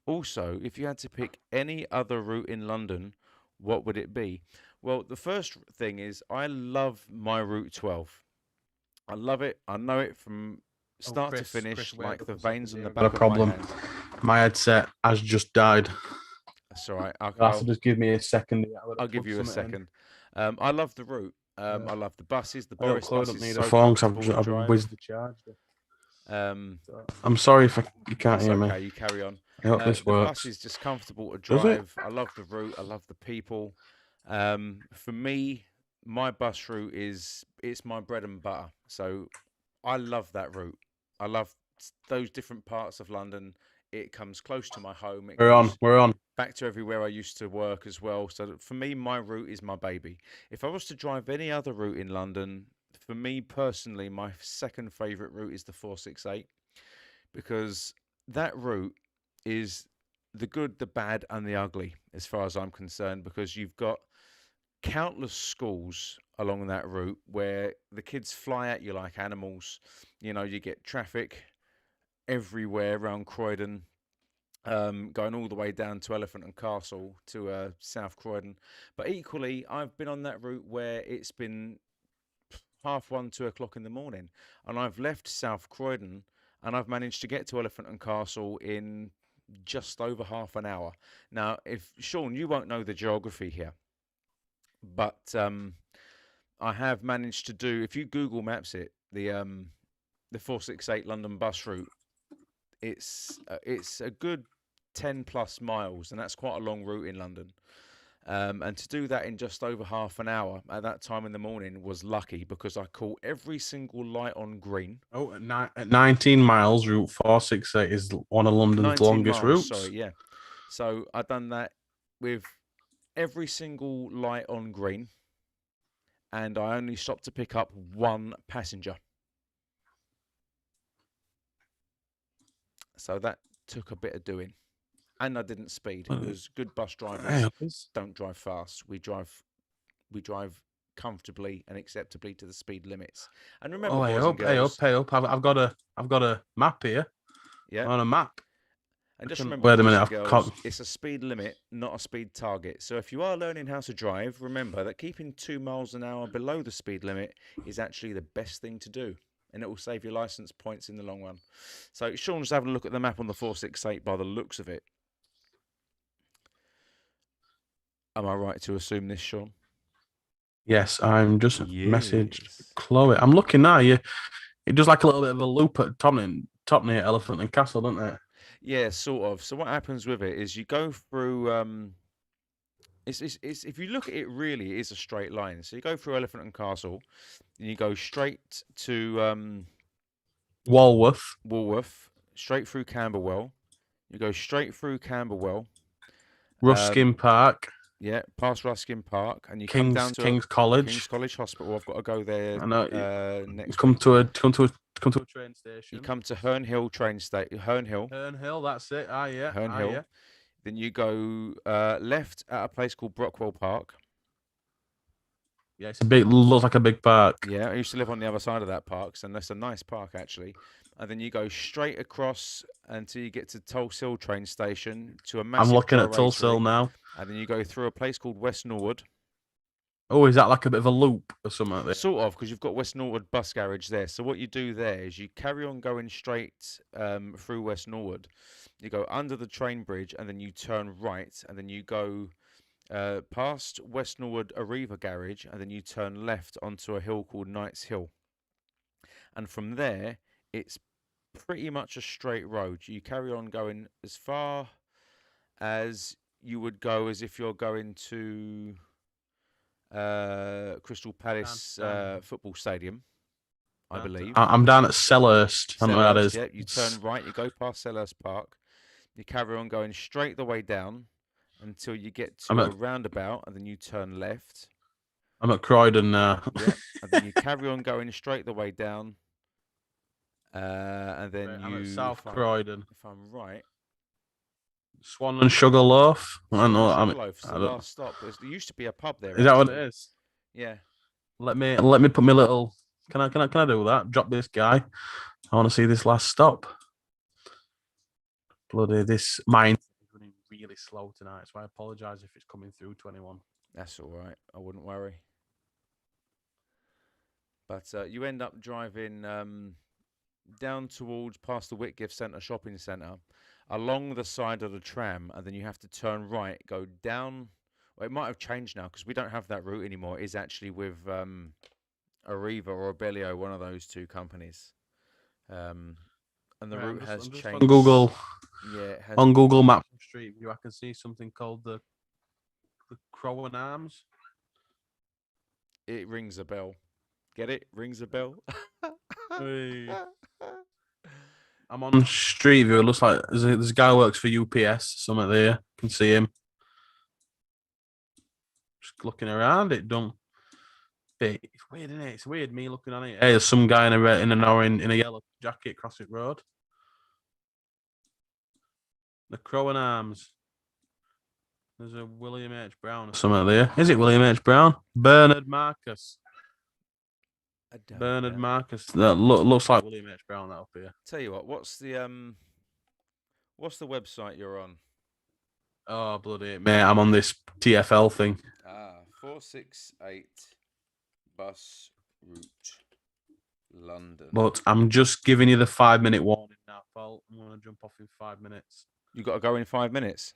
Also, if you had to pick any other route in London, what would it be? Well, the first thing is I love my Route 12. I love it. I know it from Oh, start to Chris, finish, wait like up the a second veins on here. the I've got a back of my problem. hand. My headset has just died. That's all right. You'll have to just give me a second. I'll give you a second. I love the route. I love the buses. The I hope Boris Chloe bus don't is need a so phone because comfortable to I've drive. whizzed the charge. Um, I'm sorry if you can't that's hear me. okay. You carry on. I hope this The works. bus is just comfortable to Does it? drive. I love the route. I love the people. For me, my bus route is it's my bread and butter. So I love that route. I love those different parts of London. It comes close to my home. It We're on. goes We're on. back to everywhere I used to work as well. So for me, my route is my baby. If I was to drive any other route in London, for me personally, my second favourite route is the 468 because that route is the good, the bad, and the ugly as far as I'm concerned because you've got countless schools along that route where the kids fly at you like animals. You know, you get traffic everywhere around Croydon, going all the way down to Elephant and Castle to South Croydon. But equally, I've been on that route where it's been 1:30, 2 o'clock in the morning, and I've left South Croydon and I've managed to get to Elephant and Castle in just over half an hour. Now, if Sean, you won't know the geography here, but I have managed to do. If you Google Maps it, the 468 London bus route, it's a good 10 plus miles, and that's quite a long route in London. And to do that in just over half an hour at that time in the morning was lucky because I caught every single light on green. Oh, at 19 miles, Route 468 is one of London's 19 longest miles, sorry, routes. yeah. So I done that with every single light on green, and I only stopped to pick up one passenger. So that took a bit of doing. And I didn't speed because good bus drivers don't drive fast. We drive comfortably and acceptably to the speed limits. And remember, Oh, boys and girls, hey up! I've got a map here. yeah. On a map. And just remember, Wait a boys minute. and girls, it's a speed limit, not a speed target. So if you are learning how to drive, remember that keeping 2 miles an hour below the speed limit is actually the best thing to do. And it will save your license points in the long run. So Sean's having a look at the map on the 468 by the looks of it. Am I right to assume this, Sean? Yes, I'm just messaged Yes. Chloe. I'm looking now. It does like a little bit of a loop at Topney at Elephant and Castle, doesn't it? Yeah, sort of. So what happens with it is you go through. It's if you look at it, really, it is a straight line. So you go through Elephant and Castle, and you go straight to Walworth. Woolworth, straight through Camberwell. You go straight through Camberwell. Ruskin Park. Yeah, past Ruskin Park, and you come down to King's College. King's College Hospital. I've got to go there I know. next Come week. to a train station. You come to Herne Hill train station. Herne Hill. Herne Hill, that's it. Yeah. Herne Hill. Yeah. Then you go left at a place called Brockwell Park. Yeah, looks like a big park. Yeah, I used to live on the other side of that park, so that's a nice park actually. and then you go straight across until you get to Tulse Hill train station to a I'm massive looking at Tulsa gyratory, now. and then you go through a place called West Norwood. Oh, is that like a bit of a loop or something like that? Sort of, because you've got West Norwood bus garage there. So what you do there is you carry on going straight through West Norwood. You go under the train bridge, and then you turn right, and then you go past West Norwood Arriva garage, and then you turn left onto a hill called Knights Hill. And from there, it's pretty much a straight road. You carry on going as far as you would go as if you're going to Crystal Palace football stadium, I believe. I'm down at Selhurst. I don't know where that Selhurst, is. yeah. You turn right, you go past Selhurst Park. You carry on going straight the way down until you get to a roundabout, and then you turn left. I'm at Croydon now. Yeah, and then you carry on going straight the way down. And then I'm you, at South Croydon. if I'm right, Swan and Sugarloaf. I Swan know. and Sugarloaf is the last stop. There used to be a pub there. Is that what it is? Yeah. Let me put my little. Can I do that? Drop this guy. I want to see this last stop. Bloody this mine is running really slow tonight, so I apologise if it's coming through 21. That's all right. I wouldn't worry. But you end up driving down towards past the Whitgift Centre shopping centre, along the side of the tram, and then you have to turn right, go down. Well, it might have changed now because we don't have that route anymore. It is actually with Arriva or Abellio, one of those two companies. And the route has changed. On Google, yeah, it has. On Google Maps Street View, I can see something called the Crow and Arms. It rings a bell. Get it? Rings a bell. I'm on Street View. It looks like there's a guy who works for UPS. Something there. Can see him. Just looking around. It's weird, isn't it? It's weird me looking at it. Hey, there's some guy in a yellow jacket crossing the road. The Crow and Arms. There's a William H. Brown or something there. Is it William H. Brown? Bernard Marcus. Bernard Marcus. That looks like William H. Brown that up here. Tell you what, what's the website you're on? Oh bloody mate, I'm on this TFL thing. 468 bus route London. But I'm just giving you the 5-minute warning now, Paul. I'm gonna jump off in 5 minutes. You got to go in 5 minutes.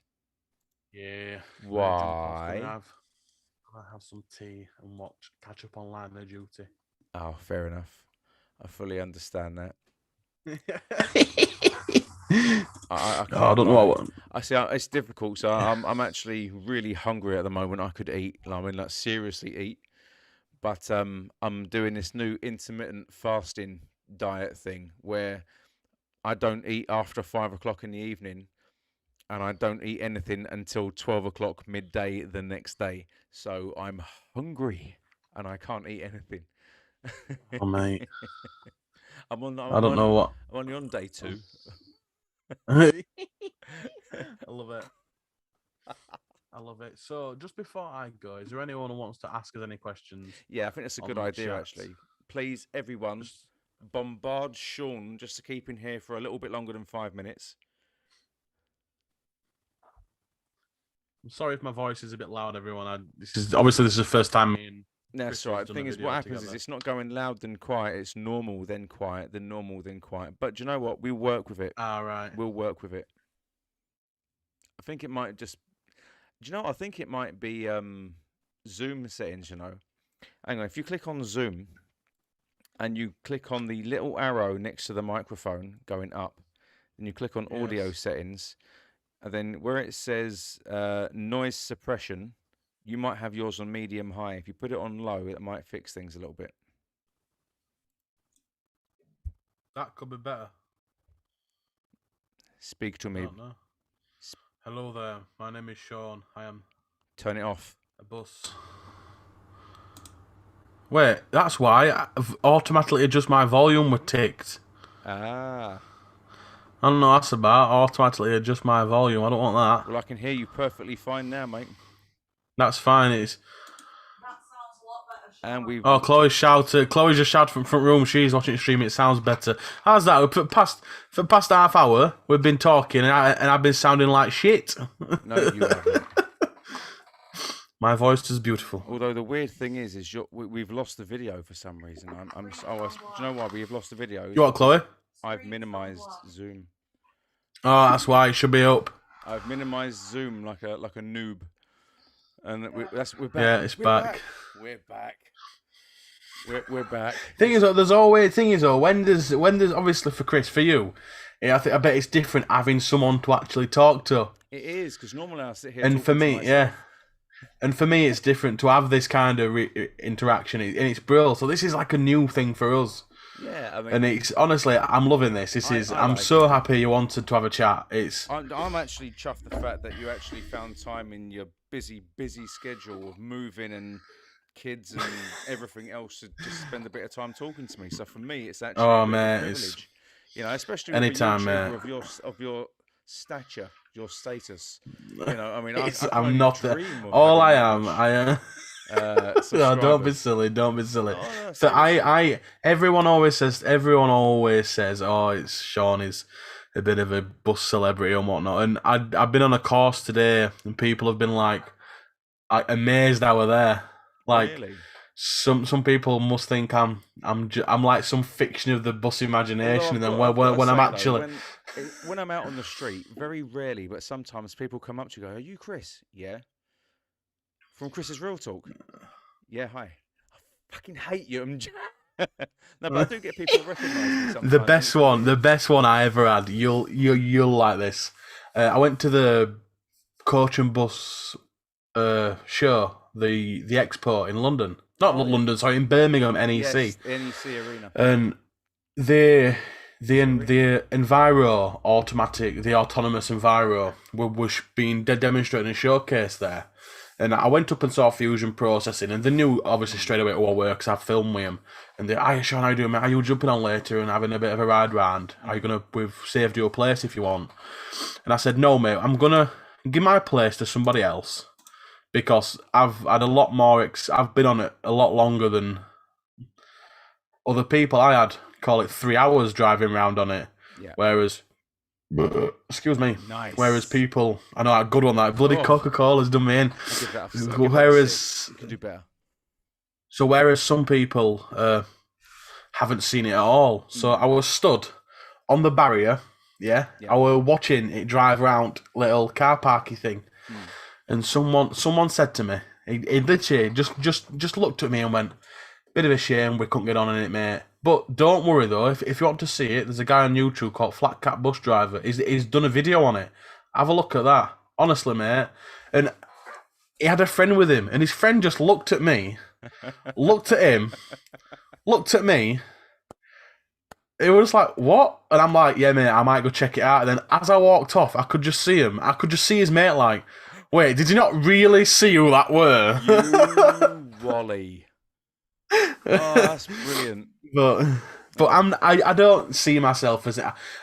Yeah. Why? I'll have some tea and catch up on Line of Duty. Oh, fair enough. I fully understand that. I don't know what. I see. It's difficult. So I'm actually really hungry at the moment. I could eat. I mean, like seriously eat. But I'm doing this new intermittent fasting diet thing where I don't eat after 5 o'clock in the evening, and I don't eat anything until 12 o'clock midday the next day. So I'm hungry and I can't eat anything. Oh mate, I don't know what. I'm only on day 2. I love it. I love it. So, just before I go, is there anyone who wants to ask us any questions? Yeah, I think that's a good idea, actually. Please, everyone, bombard Sean just to keep in here for a little bit longer than 5 minutes. I'm sorry if my voice is a bit loud, everyone. This is the first time me and that's right. The thing is, what happens is it's not going loud then quiet. It's normal then quiet, then normal then quiet. But do you know what? We work with it. Right. We'll work with it. I think it might just. Do you know? I think it might be Zoom settings. You know, hang on. If you click on Zoom, and you click on the little arrow next to the microphone going up, and you click on audio settings, and then where it says noise suppression. You might have yours on medium high. If you put it on low, it might fix things a little bit. That could be better. Speak to me. I don't know. Hello there. My name is Sean. I am. Turn it off. A bus. Wait, that's why I've automatically adjust my volume were ticked. Ah. I don't know what that's about. Automatically adjust my volume. I don't want that. Well, I can hear you perfectly fine now, mate. That's fine. That sounds a lot And we've Oh, Chloe shouted. Chloe just shouted from front room. She's watching it stream. It sounds better. How's that? For the past half hour, we've been talking, and I've been sounding like shit. No, you haven't. My voice is beautiful. Although the weird thing is we've lost the video for some reason. Do you know why we've lost the video? You what, Chloe? I've minimized Zoom. Oh, that's why it should be up. I've minimized Zoom like a noob, and we're back. Yeah, it's back. We're back. We're back. Thing is, when there's obviously for Chris, for you, I bet it's different having someone to actually talk to. It is, because normally I sit here. And for me, and for me, it's different to have this kind of interaction, and it's brilliant. So this is like a new thing for us. Yeah, I mean, and it's honestly, I'm loving this. I'm so happy you wanted to have a chat. I'm actually chuffed the fact that you actually found time in your busy schedule of moving and kids and everything else to just spend a bit of time talking to me. So for me, it's actually a privilege. Especially anytime, of your stature, your status. I mean, I'm not the. All I am. No, don't be silly. Oh, no, so everyone always says, oh, it's Sean is a bit of a bus celebrity and whatnot. And I've been on a course today, and people have been like amazed I were there. Like, really? Some people must think I'm like some fiction of the bus imagination, and then when I'm actually when I'm out on the street, very rarely, but sometimes people come up to you and go, "Are you Chris?" Yeah. From Chris's Real Talk. Yeah, hi. I fucking hate you. No, but I do get people recognise me sometimes. The best one I ever had. You'll like this. I went to the coach and bus show, the Expo in London. Not London, sorry, in Birmingham, NEC. Yes, NEC Arena. And the Enviro automatic, the autonomous Enviro was being demonstrated and showcased there. And I went up and saw Fusion Processing, and they knew obviously straight away who I were because I filmed with them. And they're, "Hi Sean, how you doing, mate? Are you jumping on later and having a bit of a ride round? Are you we've saved you a place if you want?" And I said, "No, mate, I'm gonna give my place to somebody else because I've had a lot more. I've been on it a lot longer than other people. I had, call it 3 hours driving around on it, whereas." Excuse me. Nice. Whereas people, I know a good one. That bloody Coca-Cola's done me in. Whereas you could do better. So whereas some people haven't seen it at all. So I was stood on the barrier. Yeah. I was watching it drive around little car parky thing, and someone said to me, he literally just looked at me and went, "Bit of a shame we couldn't get on in it, mate. But don't worry though, if you want to see it, there's a guy on YouTube called Flat Cat Bus Driver. He's done a video on it. Have a look at that. Honestly, mate." And he had a friend with him, and his friend just looked at me, looked at him, looked at me. It was like, "What?" And I'm like, "Yeah, mate, I might go check it out." And then as I walked off, I could just see him. I could just see his mate like, "Wait, did you not really see who that were?" You Wally. Oh, that's brilliant. But I don't see myself as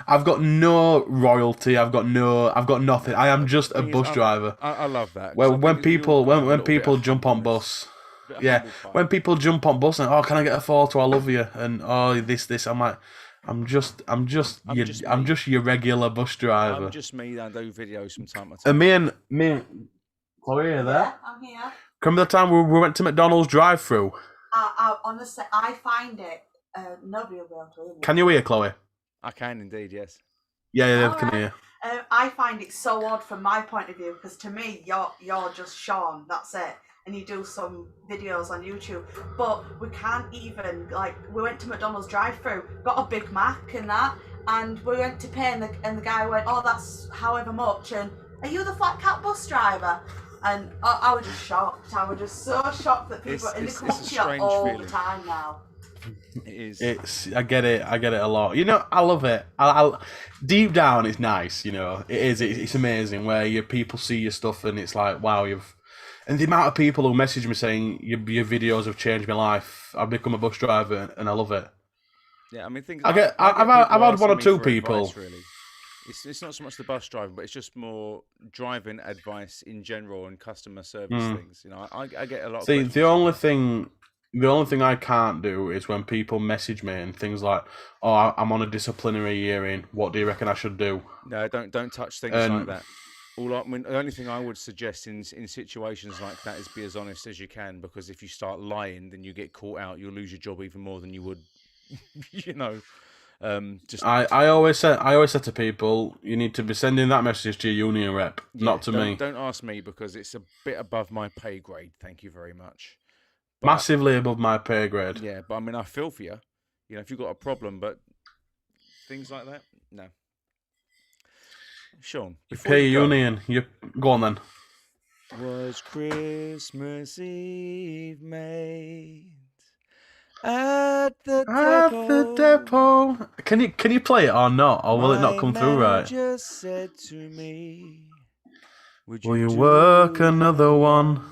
I've got no royalty. I've got nothing. I am just a bus driver. I love that. Well, when people jump on bus, when people jump on bus and, "Oh, can I get a photo? I love you," and "Oh, this," I'm like, I'm just your regular bus driver. I'm just me. I do videos from time to time. And me and Chloe, are you there? Yeah, I'm here. Remember the time we went to McDonald's drive-through? I honestly, I find it. Nobody will be able to hear me. Can you hear, Chloe? I can indeed, yes. Yeah, I can hear. I find it so odd from my point of view because to me, you're just Sean. That's it. And you do some videos on YouTube, but we can't even we went to McDonald's drive-through, got a Big Mac and that, and we went to pay, and the guy went, "Oh, that's however much." And, "Are you the Flat Cat bus driver?" And I was just shocked. I was just so shocked that people and they come up to you all the time now. It is. I get it a lot. I love it. I deep down, it's nice. It is. It's amazing where your people see your stuff and it's like, wow, and the amount of people who message me saying your videos have changed my life. I've become a bus driver and I love it. Yeah, I mean, I've had one or two people. Advice, really. It's not so much the bus driving, but it's just more driving advice in general and customer service things. I get a lot. See, the only thing The only thing I can't do is when people message me and things like, "Oh, I'm on a disciplinary hearing. What do you reckon I should do?" No, don't touch things like And that. The only thing I would suggest in situations like that is be as honest as you can, because if you start lying, then you get caught out. You'll lose your job even more than you would, you know. Just I always said to people, you need to be sending that message to your union rep, yeah, not to me. Don't ask me, because it's a bit above my pay grade. Thank you very much. But Massively above my pay grade. yeah, but I mean, I feel for you. You know, if you've got a problem, but things like that, no. Sean, before Pay you go, union. You go on then. was Christmas Eve made at the At the depot. Can you play it or not, or will it not come through right? Just said to me, "Would Will you you do work another one?"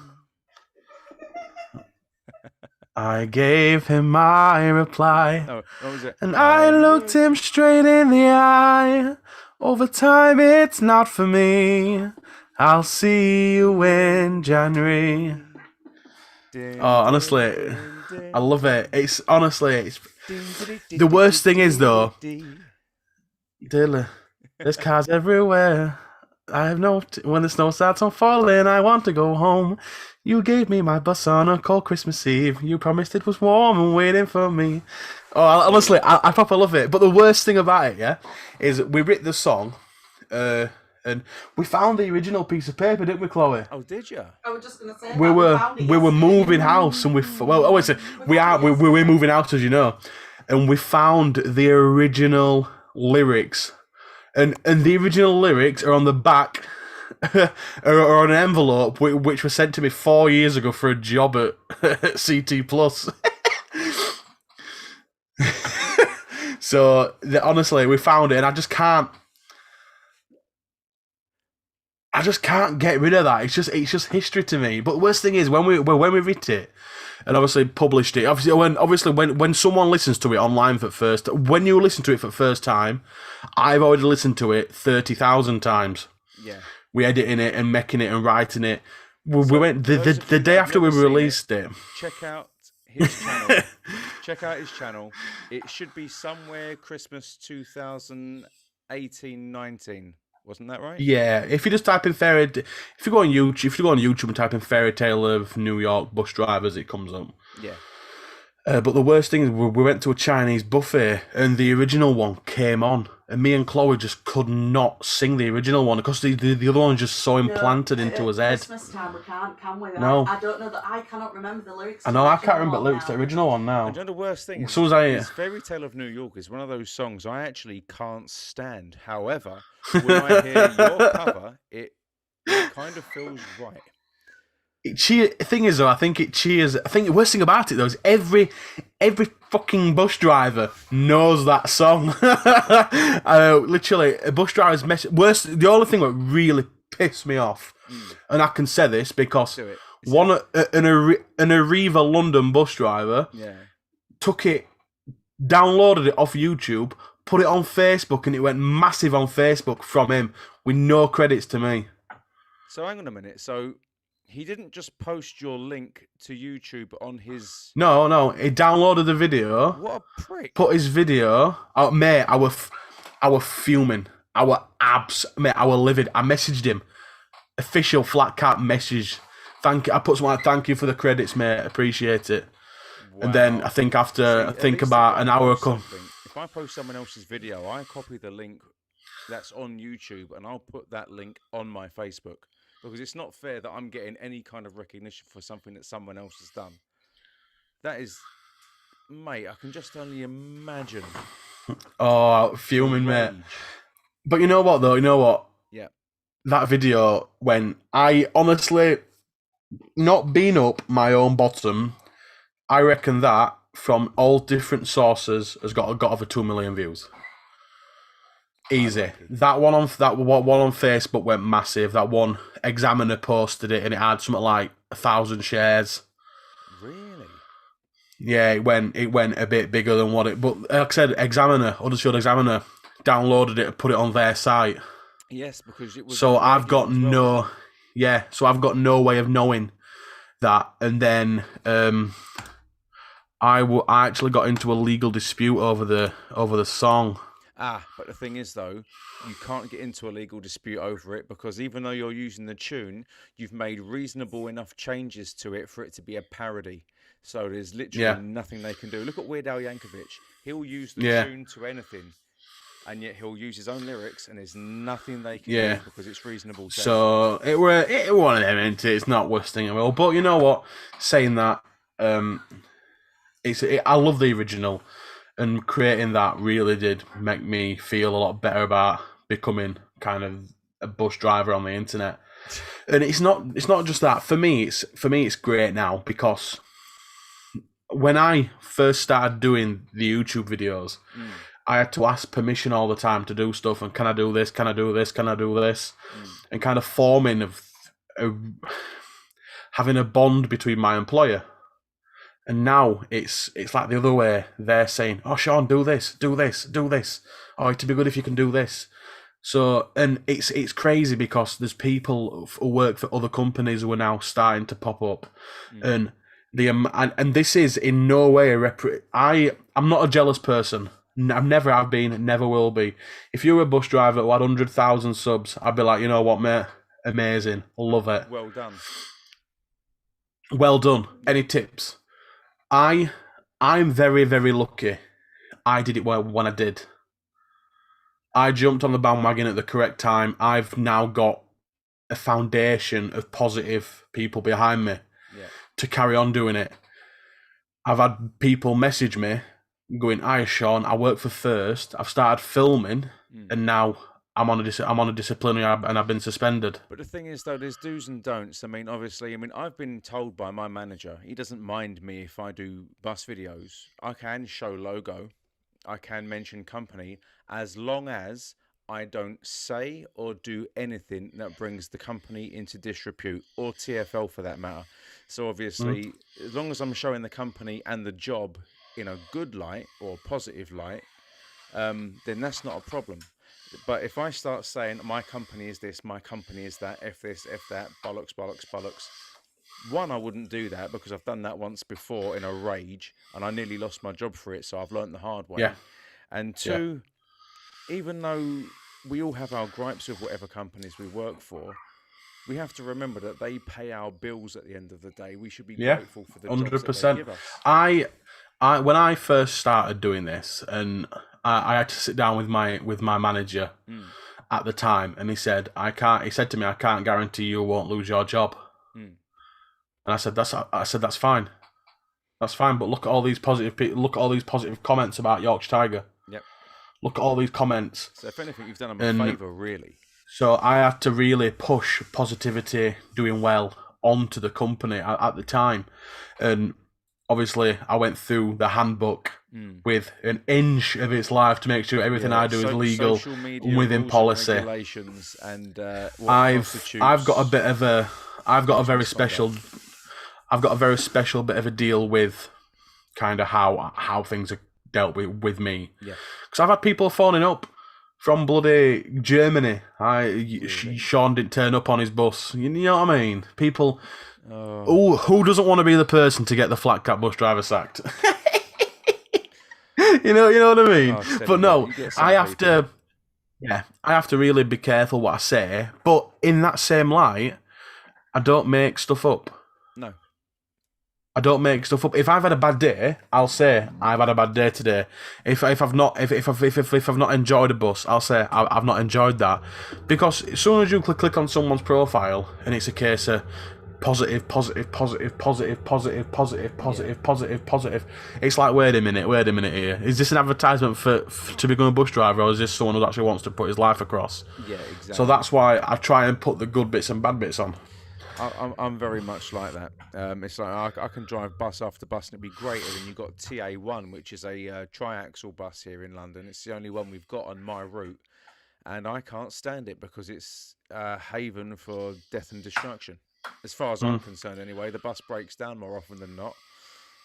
I gave him my reply, No, what was it? and I looked him straight in the eye. Overtime, it's not for me. I'll see you in January. Oh, honestly, I love it. It's the worst thing is though. There's cars everywhere. I have when the snow starts on falling, I want to go home. You gave me my bus on a cold Christmas Eve. You promised it was warm and waiting for me. Oh, honestly, I proper love it. But the worst thing about it, yeah, is we wrote the song, and we found the original piece of paper, didn't we, Chloe? Oh, did you? I was just gonna say We were moving house, and we're moving house, as you know, and we found the original lyrics. And the original lyrics are on the back, or on an envelope, which was sent to me 4 years ago for a job at CT Plus. So honestly, we found it, and I just can't get rid of that. It's just history to me. But the worst thing is when we writ it, and obviously published it. Obviously, when someone listens to it online for first, when you listen to it for the first time, I've already listened to it 30,000 times. Yeah. We editing it and making it and writing it. We went the day after we released it. Check out his channel. Check out his channel. It should be somewhere Christmas 2018-19. Wasn't that right? Yeah, if you just type in if you go on YouTube and type in fairy tale of New York bus drivers, it comes up. Yeah. But the worst thing is we went to a Chinese buffet and the original one came on, and me and Chloe just could not sing the original one because the other one was just so implanted into his head. Christmas time we can't, can we? No. I don't know that I cannot remember the lyrics. I know I can't remember the lyrics to the original one now. And you know the worst thing is, Fairy Tale of New York is one of those songs I actually can't stand. However, when I hear your cover, it kind of feels right. Thing is though, I think it cheers. I think the worst thing about it though is every fucking bus driver knows that song. Literally, a bus driver's message. The only thing that really pissed me off, and I can say this because an Arriva London bus driver took it, downloaded it off YouTube, put it on Facebook, and it went massive on Facebook from him with no credits to me. So hang on a minute. So he didn't just post your link to YouTube on his... No. He downloaded the video. What a prick. Put his video... Oh, mate, I were fuming. I were livid. I messaged him. Official Flat Cat message. I put something like, thank you for the credits, mate. Appreciate it. Wow. And then I think about an hour ago... If I post someone else's video, I copy the link that's on YouTube and I'll put that link on my Facebook. Because it's not fair that I'm getting any kind of recognition for something that someone else has done. That is, mate, I can just only imagine. Oh, fuming, mate. But you know what, though? Yeah. That video, when I honestly, not being up my own bottom, I reckon that from all different sources has got over 2 million views. Easy. That one on Facebook went massive. That one, Examiner posted it and it had something like 1,000 shares. Really? Yeah, it went a bit bigger than what it. But like I said, Huddersfield Examiner downloaded it and put it on their site. Yes, because it was. So I've got no way of knowing that. And then I actually got into a legal dispute over the song. But the thing is, though, you can't get into a legal dispute over it because even though you're using the tune, you've made reasonable enough changes to it for it to be a parody. So there's literally nothing they can do. Look at Weird Al Yankovic. He'll use the tune to anything, and yet he'll use his own lyrics, and there's nothing they can do because it's reasonable. So it were one of them, isn't it? It's not worst thing in the world. But you know what? Saying that, I love the original. And creating that really did make me feel a lot better about becoming kind of a bus driver on the internet. And it's not just that. For me, it's great now because when I first started doing the YouTube videos, I had to ask permission all the time to do stuff. And can I do this? Can I do this? Can I do this? And kind of forming having a bond between my employer. And now it's like the other way. They're saying, "Oh, Sean, do this, do this, do this. Oh, it'd be good if you can do this." So, and it's crazy because there's people who work for other companies who are now starting to pop up, and and this is in no way I'm not a jealous person. I've never have been, never will be. If you were a bus driver who had 100,000 subs, I'd be like, you know what, mate, amazing, love it. Well done. Well done. Any tips? I'm very, very lucky. I did it when I did. I jumped on the bandwagon at the correct time. I've now got a foundation of positive people behind me to carry on doing it. I've had people message me going, "Hi, Sean, I work for First. I've started filming, and now I'm on a disciplinary and I've been suspended." But the thing is, though, there's do's and don'ts. I mean, obviously, I've been told by my manager, he doesn't mind me if I do bus videos. I can show logo, I can mention company, as long as I don't say or do anything that brings the company into disrepute, or TFL for that matter. So obviously, as long as I'm showing the company and the job in a good light or positive light, then that's not a problem. But if I start saying my company is this, my company is that, F this, F that, bollocks, bollocks, bollocks, one, I wouldn't do that because I've done that once before in a rage and I nearly lost my job for it. So I've learned the hard way. Yeah. And two, even though we all have our gripes with whatever companies we work for, we have to remember that they pay our bills at the end of the day. We should be grateful for the 100%. Jobs that they give us. I when I first started doing this, and I had to sit down with my manager at the time, and he said to me, "I can't guarantee you won't lose your job." And I said, "That's fine, that's fine." But look at all these positive comments about Yorkshire Tiger. Yep. Look at all these comments. So if anything, you've done them a favour, really. So I had to really push positivity, doing well, onto the company at the time, and obviously I went through the handbook with an inch of its life to make sure everything I do is legal, within policy. And regulations and I've got a very special bit of a deal with kind of how things are dealt with me. Yeah, because I've had people phoning up from bloody Germany. Sean didn't turn up on his bus. You know what I mean? People. Who doesn't want to be the person to get the flat cap bus driver sacked? you know what I mean? But no, I have to really be careful what I say. But in that same light, I don't make stuff up. No. I don't make stuff up. If I've had a bad day, I'll say I've had a bad day today. If I've not enjoyed a bus, I'll say I've not enjoyed that. Because as soon as you click on someone's profile and it's a case of positive. It's like, wait a minute here. Is this an advertisement for to become a bus driver, or is this someone who actually wants to put his life across? Yeah, exactly. So that's why I try and put the good bits and bad bits on. I'm very much like that. It's like I can drive bus after bus and it'd be greater than you've got TA1, which is a triaxle bus here in London. It's the only one we've got on my route, and I can't stand it because it's a haven for death and destruction. As far as I'm concerned, anyway, the bus breaks down more often than not.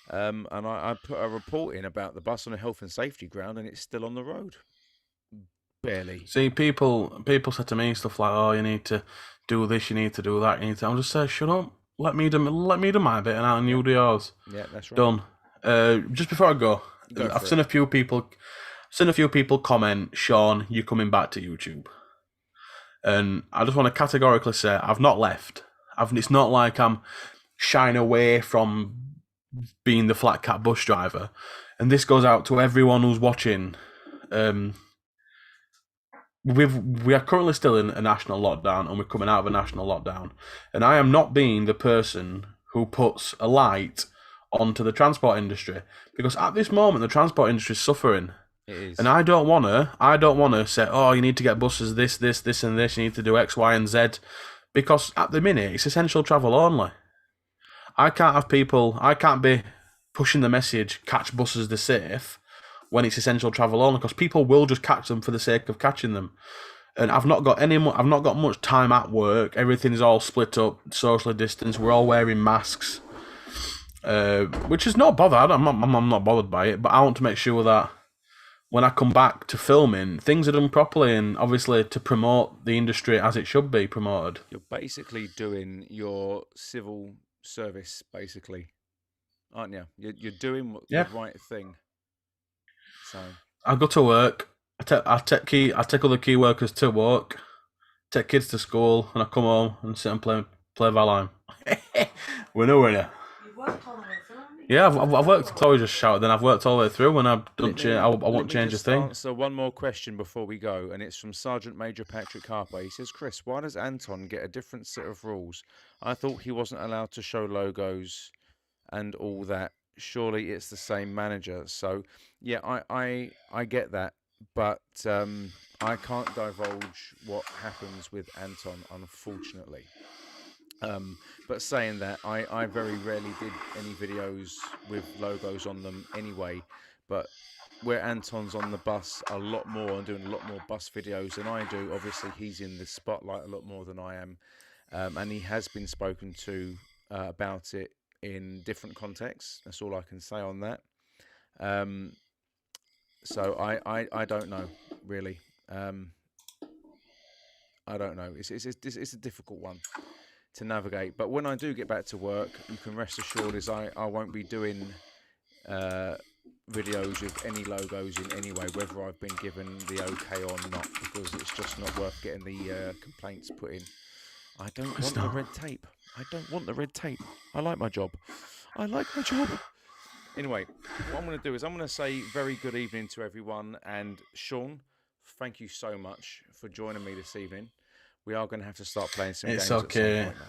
And I put a report in about the bus on a health and safety ground, and it's still on the road. Barely. See, people said to me stuff like, "Oh, you need to do this, you need to do that, you need to." I'm just saying, shut up. Let me do my bit, and you do yours. Yeah, that's right. Done. Just before I go, Go I've for seen it. a few people comment, Sean, you coming back to YouTube? And I just want to categorically say I've not left. It's not like I'm shying away from being the flat cat bus driver. And this goes out to everyone who's watching. We are currently still in a national lockdown, and we're coming out of a national lockdown. And I am not being the person who puts a light onto the transport industry, because at this moment the transport industry is suffering. It is. And I don't wanna say, oh, you need to get buses, this, and this. You need to do X, Y, and Z, because at the minute it's essential travel only. I can't be pushing the message, catch buses, they're safe, when it's essential travel only, because people will just catch them for the sake of catching them. And I've not got much time at work. Everything's all split up, socially distanced. We're all wearing masks, which is not bothered. I'm not bothered by it, but I want to make sure that when I come back to filming, things are done properly, and obviously to promote the industry as it should be promoted. You're basically doing your civil service, basically, aren't you? You're doing the right thing. So I go to work. I take other key workers to work, take kids to school, and I come home and sit and play Valheim. Winner. You've worked all the way through, haven't you? Yeah, I've worked. Chloe just shouted. Then I've worked all the way through, and I won't change a thing. Answer one more question before we go, and it's from Sergeant Major Patrick Harper. He says, "Chris, why does Anton get a different set of rules? I thought he wasn't allowed to show logos and all that. Surely it's the same manager." So yeah, I get that, but I can't divulge what happens with Anton, unfortunately. But saying that, I very rarely did any videos with logos on them anyway. But where Anton's on the bus a lot more and doing a lot more bus videos than I do, obviously he's in the spotlight a lot more than I am. And he has been spoken to about it in different contexts. That's all I can say on that. So I don't know, really. I don't know. It's a difficult one to navigate. But when I do get back to work, you can rest assured I won't be doing videos with any logos in any way, whether I've been given the okay or not, because it's just not worth getting the complaints put in. I don't want the red tape. I don't want the red tape. I like my job. Anyway, what I'm going to do is I'm going to say very good evening to everyone. And Sean, thank you so much for joining me this evening. We are going to have to start playing some games. It's okay. At some point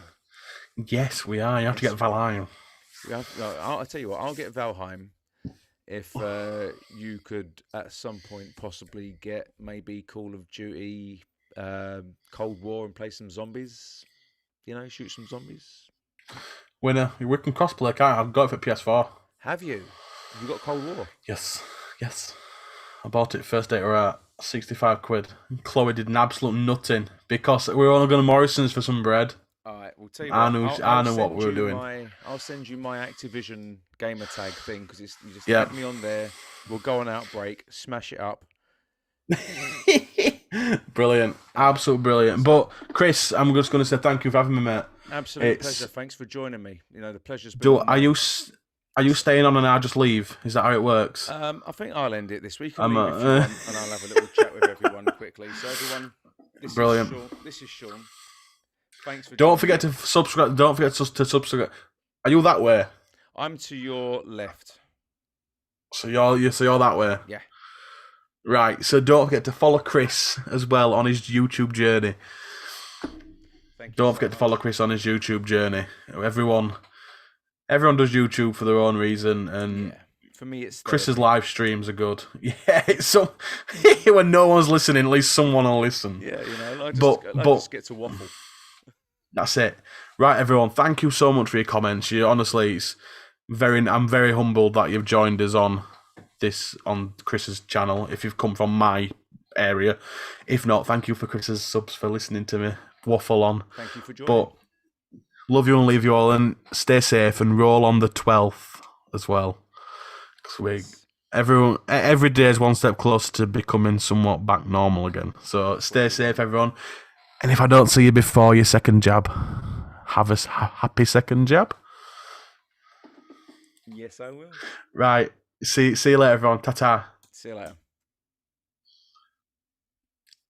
now. Yes, we are. You have to get Valheim. I'll tell you what. I'll get Valheim if you could at some point possibly get maybe Call of Duty, Cold War, and play some zombies. Shoot some zombies. Winner, we can cosplay. I've got it for PS4. Have you? Have you got Cold War? Yes. I bought it first day at £65. Chloe did an absolute nutting because we were only going to Morrison's for some bread. All right, we'll tell you what. I know what we were doing. I'll send you my Activision gamer tag thing, because you just add me on there. We'll go on Outbreak, smash it up. Brilliant, absolute brilliant. But Chris, I'm just going to say thank you for having me, mate. Absolute pleasure. Thanks for joining me. The pleasure's been. Are you staying on and I just leave? Is that how it works? I think I'll end it this week. And I'll have a little chat with everyone quickly. So everyone, this is Sean. Thanks for. Don't forget to subscribe. Don't forget to subscribe. Are you that way? I'm to your left. So you're that way. Yeah. Right. So don't forget to follow Chris as well on his YouTube journey. Don't forget to follow Chris on his YouTube journey. Everyone does YouTube for their own reason, and for me, it's Chris's live streams are good. Yeah, so when no one's listening, at least someone will listen. Yeah, I just get to waffle. That's it, right? Everyone, thank you so much for your comments. Honestly, I'm very humbled that you've joined us on Chris's channel. If you've come from my area, if not, thank you for Chris's subs for listening to me waffle on. Thank you for joining. But love you and leave you all, and stay safe and roll on the 12th as well. Because every day is one step closer to becoming somewhat back normal again. So stay safe, everyone. And if I don't see you before your second jab, have a happy second jab. Yes, I will. Right. See you later, everyone. Ta-ta. See you later.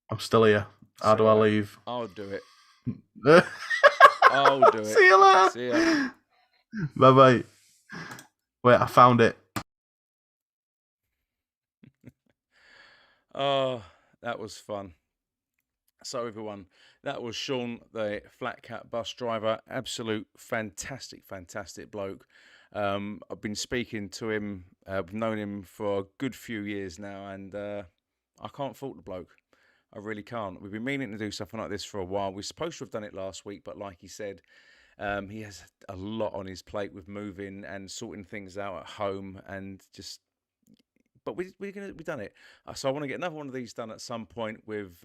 I'm still here. How See do you I later. leave? I'll do it. I'll I'll do it. See you later. See ya. Bye-bye. Wait, I found it. Oh, that was fun. So everyone, that was Sean, the Flat Cat bus driver. Absolute fantastic bloke. I've been speaking to him. I've known him for a good few years now, and I can't fault the bloke. I really can't. We've been meaning to do something like this for a while. We're supposed to have done it last week, but like he said, he has a lot on his plate with moving and sorting things out at home, and just. But we've done it. So I want to get another one of these done at some point with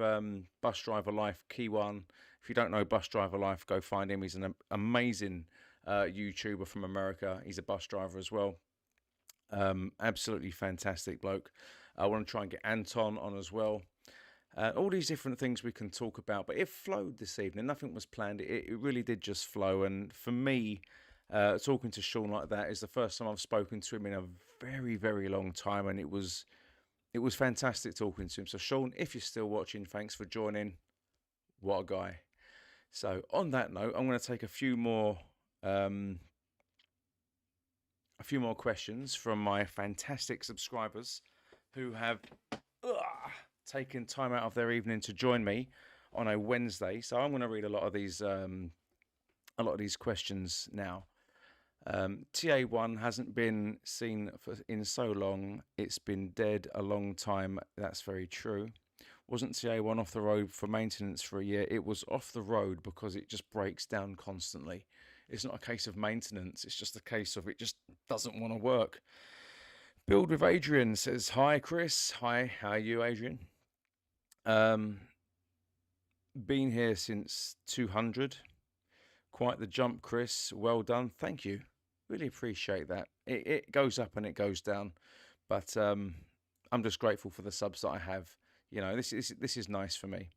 Bus Driver Life Key One. If you don't know Bus Driver Life, go find him. He's an amazing YouTuber from America. He's a bus driver as well. Absolutely fantastic bloke. I want to try and get Anton on as well. All these different things we can talk about, but it flowed this evening. Nothing was planned. It really did just flow. And for me, talking to Sean like that is the first time I've spoken to him in a very long time, and it was fantastic talking to him. So Sean, if you're still watching, thanks for joining. What a guy. So on that note, I'm going to take a few more questions from my fantastic subscribers who have taken time out of their evening to join me on a Wednesday. So I'm going to read a lot of these questions now. TA1 hasn't been seen in so long. It's been dead a long time. That's very true. Wasn't TA1 off the road for maintenance for a year? It was off the road because it just breaks down constantly. It's not a case of maintenance. It's just a case of it just doesn't want to work. Build with Adrian says, hi, Chris. Hi, how are you, Adrian? Been here since 200. Quite the jump, Chris. Well done. Thank you. Really appreciate that. It goes up and it goes down, but I'm just grateful for the subs that I have. You know, this is nice for me.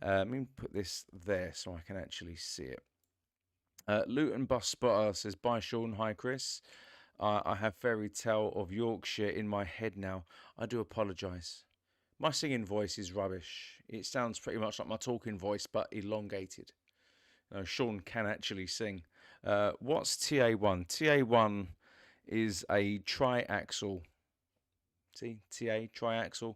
Let me put this there so I can actually see it. Luton Bus Spotter says, bye, Sean. Hi, Chris. I have Fairy Tale of Yorkshire in my head now. I do apologise. My singing voice is rubbish. It sounds pretty much like my talking voice, but elongated. Sean can actually sing. What's TA1? TA1 is a triaxle. See, TA, triaxle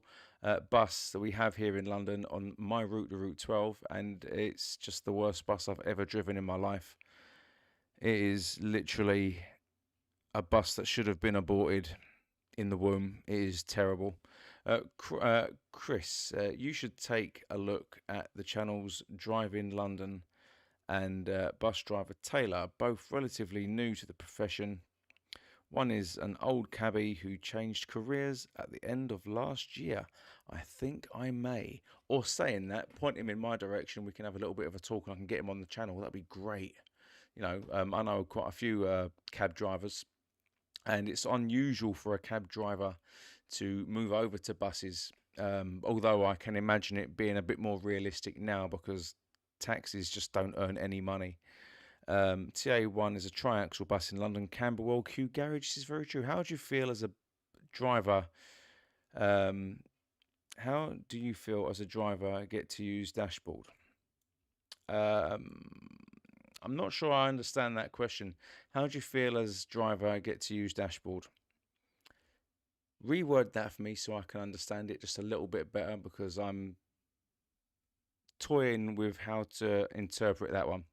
bus that we have here in London on my route, the Route 12, and it's just the worst bus I've ever driven in my life. It is literally a bus that should have been aborted in the womb. It is terrible. Chris, you should take a look at the channels Drive in London and bus driver Taylor, both relatively new to the profession. One is an old cabbie who changed careers at the end of last year. I think I may. Or saying that, point him in my direction. We can have a little bit of a talk and I can get him on the channel. That'd be great. You know, I know quite a few cab drivers, and it's unusual for a cab driver to move over to buses. Although I can imagine it being a bit more realistic now because taxis just don't earn any money. TA1 is a triaxle bus in London, Camberwell, Kew Garage. This is very true. How do you feel as a driver? How do you feel as a driver get to use dashboard? I'm not sure I understand that question. How do you feel as driver get to use dashboard? Reword that for me so I can understand it just a little bit better because I'm toying with how to interpret that one.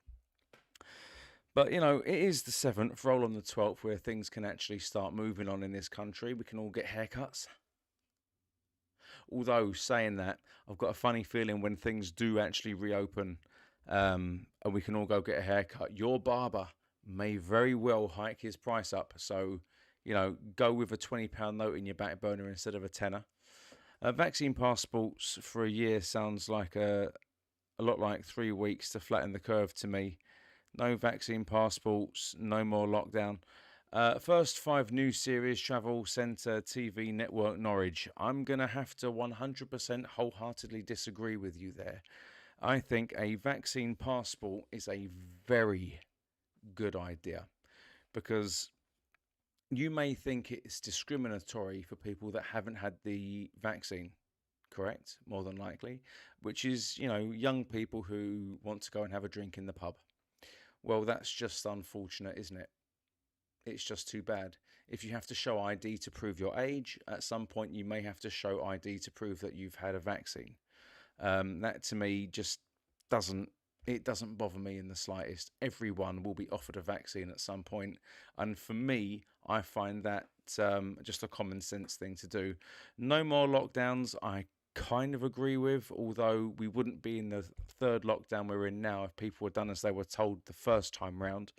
But, you know, it is the 7th, roll on the 12th, where things can actually start moving on in this country. We can all get haircuts. Although, saying that, I've got a funny feeling when things do actually reopen and we can all go get a haircut, your barber may very well hike his price up. So, you know, go with a £20 note in your back burner instead of a tenner. Vaccine passports for a year sounds like a lot like 3 weeks to flatten the curve to me. No vaccine passports, no more lockdown. First 5 new series, Travel Centre TV Network Norwich. I'm going to have to 100% wholeheartedly disagree with you there. I think a vaccine passport is a very good idea because you may think it's discriminatory for people that haven't had the vaccine, correct? More than likely, which is, young people who want to go and have a drink in the pub. Well, that's just unfortunate, isn't it? It's just too bad. If you have to show ID to prove your age, at some point you may have to show ID to prove that you've had a vaccine. That to me just doesn't it doesn't bother me in the slightest. Everyone will be offered a vaccine at some point, and for me, I find that just a common sense thing to do. No more lockdowns. I kind of agree with, although we wouldn't be in the third lockdown we're in now if people were done as they were told the first time round,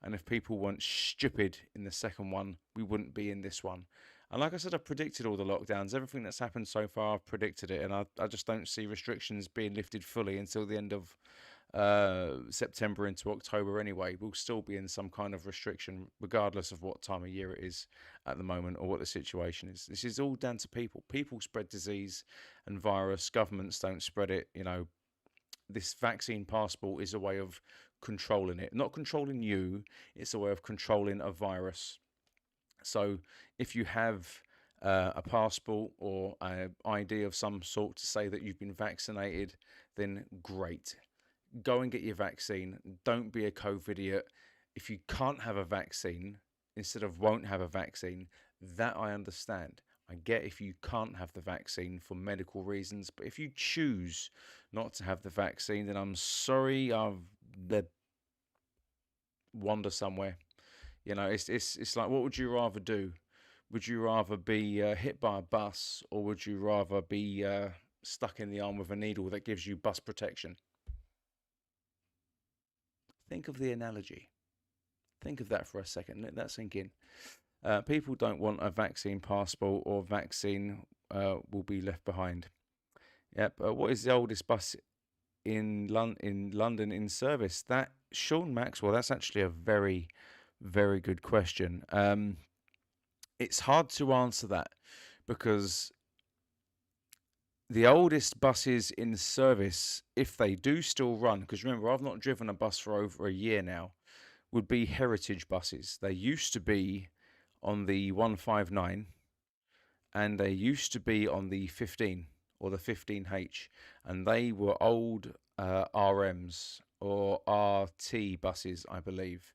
and if people weren't stupid in the second one, we wouldn't be in this one. And like I said, I've predicted all the lockdowns. Everything that's happened so far, I've predicted it. And I just don't see restrictions being lifted fully until the end of September into October anyway. We'll still be in some kind of restriction, regardless of what time of year it is at the moment or what the situation is. This is all down to people. People spread disease and virus. Governments don't spread it. This vaccine passport is a way of controlling it. Not controlling you, it's a way of controlling a virus. So if you have a passport or an ID of some sort to say that you've been vaccinated, then great. Go and get your vaccine. Don't be a COVID idiot. If you can't have a vaccine instead of won't have a vaccine, that I understand. I get if you can't have the vaccine for medical reasons, but if you choose not to have the vaccine, then I'm sorry, I've wander somewhere. It's like, what would you rather do? Would you rather be hit by a bus, or would you rather be stuck in the arm with a needle that gives you bus protection? Think of the analogy. Think of that for a second. Let that sink in. People don't want a vaccine passport, or vaccine will be left behind. Yep. What is the oldest bus in London in service? That, Sean Maxwell, that's actually a very, very good question. It's hard to answer that because the oldest buses in service, if they do still run, because remember, I've not driven a bus for over a year now, would be heritage buses. They used to be on the 159 and they used to be on the 15 or the 15H, and they were old RMs or RT buses, I believe.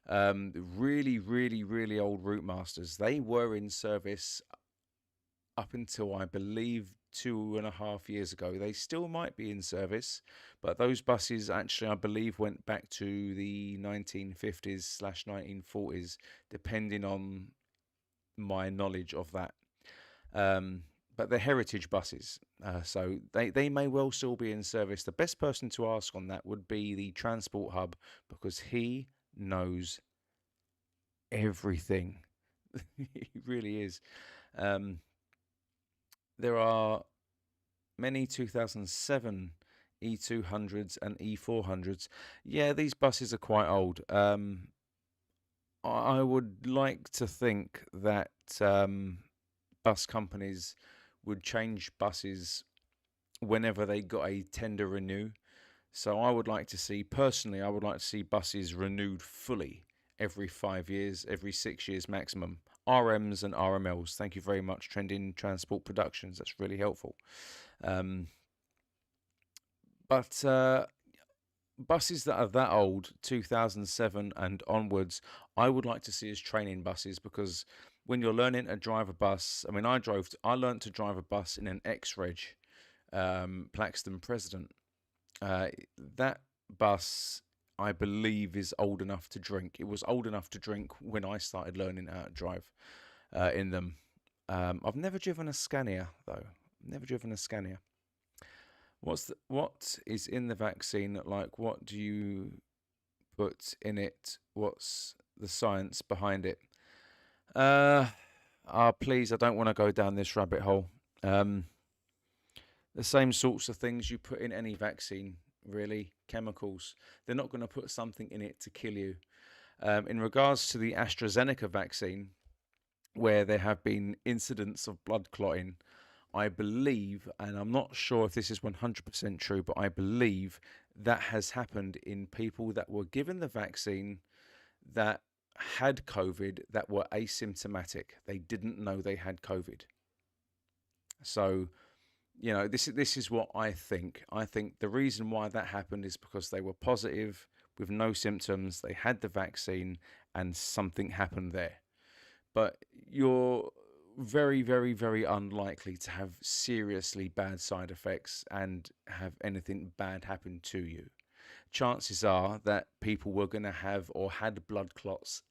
Really, really, really old route masters. They were in service up until, I believe, 2.5 years ago. They still might be in service, but those buses actually, I believe, went back to the 1950s/1940s, depending on my knowledge of that. But they're heritage buses, so they may well still be in service. The best person to ask on that would be the transport hub, because he knows everything. He really is. There are many 2007 E200s and E400s. Yeah, these buses are quite old. I would like to think that bus companies would change buses whenever they got a tender renew. So I would like to see buses renewed fully every 5 years, every 6 years maximum. RMs and RMLs. Thank you very much, Trending Transport Productions. That's really helpful. But buses that are that old, 2007 and onwards, I would like to see as training buses, because when you're learning to drive a bus, I mean, I learned to drive a bus in an X-Reg, Plaxton President. That bus, I believe, is old enough to drink. It was old enough to drink when I started learning how to drive in them. I've never driven a Scania, though. Never driven a Scania. What is in the vaccine? Like, what do you put in it? What's the science behind it? Please, I don't want to go down this rabbit hole. The same sorts of things you put in any vaccine, really, chemicals. They're not going to put something in it to kill you. In regards to the AstraZeneca vaccine, where there have been incidents of blood clotting, I believe, and I'm not sure if this is 100% true, but I believe that has happened in people that were given the vaccine that had COVID that were asymptomatic. They didn't know they had COVID. So, you know, this is what I think. I think the reason why that happened is because they were positive with no symptoms. They had the vaccine, and something happened there. But you're very, very, very unlikely to have seriously bad side effects and have anything bad happen to you. Chances are that people were going to have or had blood clots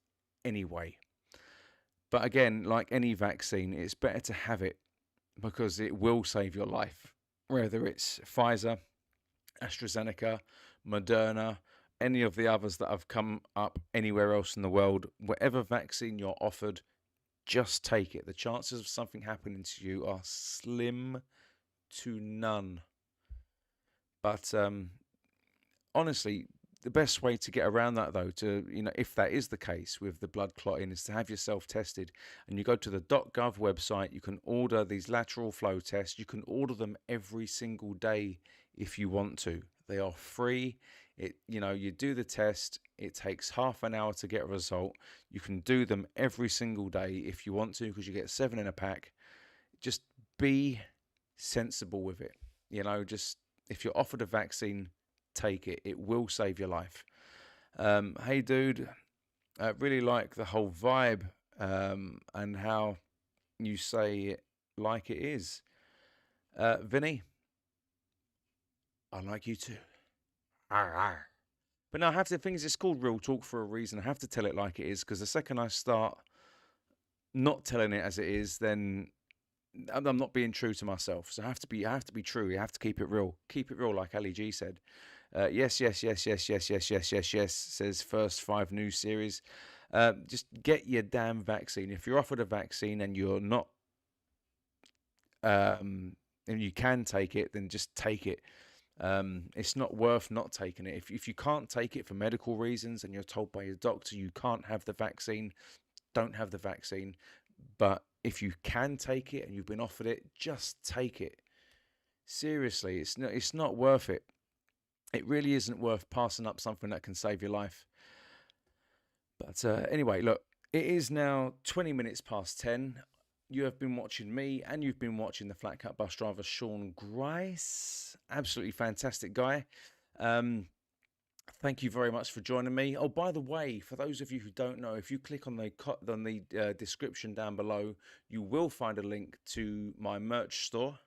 anyway. But again, like any vaccine, it's better to have it because it will save your life. Whether it's Pfizer, AstraZeneca, Moderna, any of the others that have come up anywhere else in the world, whatever vaccine you're offered, just take it. The chances of something happening to you are slim to none. But honestly, the best way to get around that, though, to, you know, if that is the case with the blood clotting, is to have yourself tested. And you go to the .gov website. You can order these lateral flow tests. You can order them every single day if you want to. They are free. You know, you do the test. It takes half an hour to get a result. You can do them every single day if you want to, because you get 7 in a pack. Just be sensible with it. You know, just if you're offered a vaccine, take it. It will save your life. Hey, dude, I really like the whole vibe and how you say it like it is. Vinny, I like you too. But no, I have to. The thing is, it's called Real Talk for a reason. I have to tell it like it is, because the second I start not telling it as it is, then I'm not being true to myself. So I have to be true. You have to keep it real. Keep it real, like Ali G said. Yes, yes, yes, yes, yes, yes, yes, yes, yes, says First 5 News Series. Just get your damn vaccine. If you're offered a vaccine and you're not, and you can take it, then just take it. It's not worth not taking it. If you can't take it for medical reasons and you're told by your doctor you can't have the vaccine, don't have the vaccine. But if you can take it and you've been offered it, just take it. Seriously, it's not worth it. It really isn't worth passing up something that can save your life. But anyway, look, it is now 20 minutes past 10. You have been watching me, and you've been watching the Flat Cut bus driver, Sean Grice. Absolutely fantastic guy. Thank you very much for joining me. Oh, by the way, for those of you who don't know, if you click on the description down below, you will find a link to my merch store.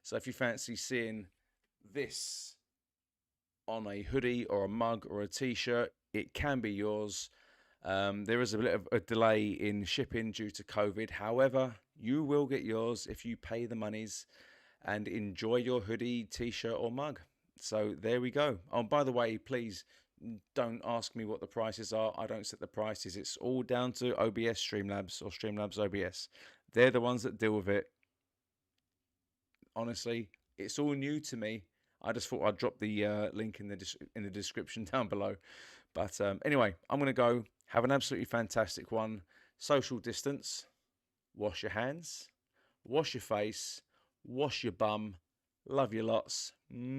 So if you fancy seeing this on a hoodie or a mug or a t-shirt, it can be yours. There is a bit of a delay in shipping due to COVID. However, you will get yours if you pay the monies and enjoy your hoodie, t-shirt or mug. So there we go. Oh, by the way, please don't ask me what the prices are. I don't set the prices. It's all down to OBS Streamlabs or Streamlabs OBS. They're the ones that deal with it. Honestly, it's all new to me. I just thought I'd drop the link in the description down below. But anyway, I'm going to go. Have an absolutely fantastic one. Social distance. Wash your hands. Wash your face. Wash your bum. Love you lots. Mwah.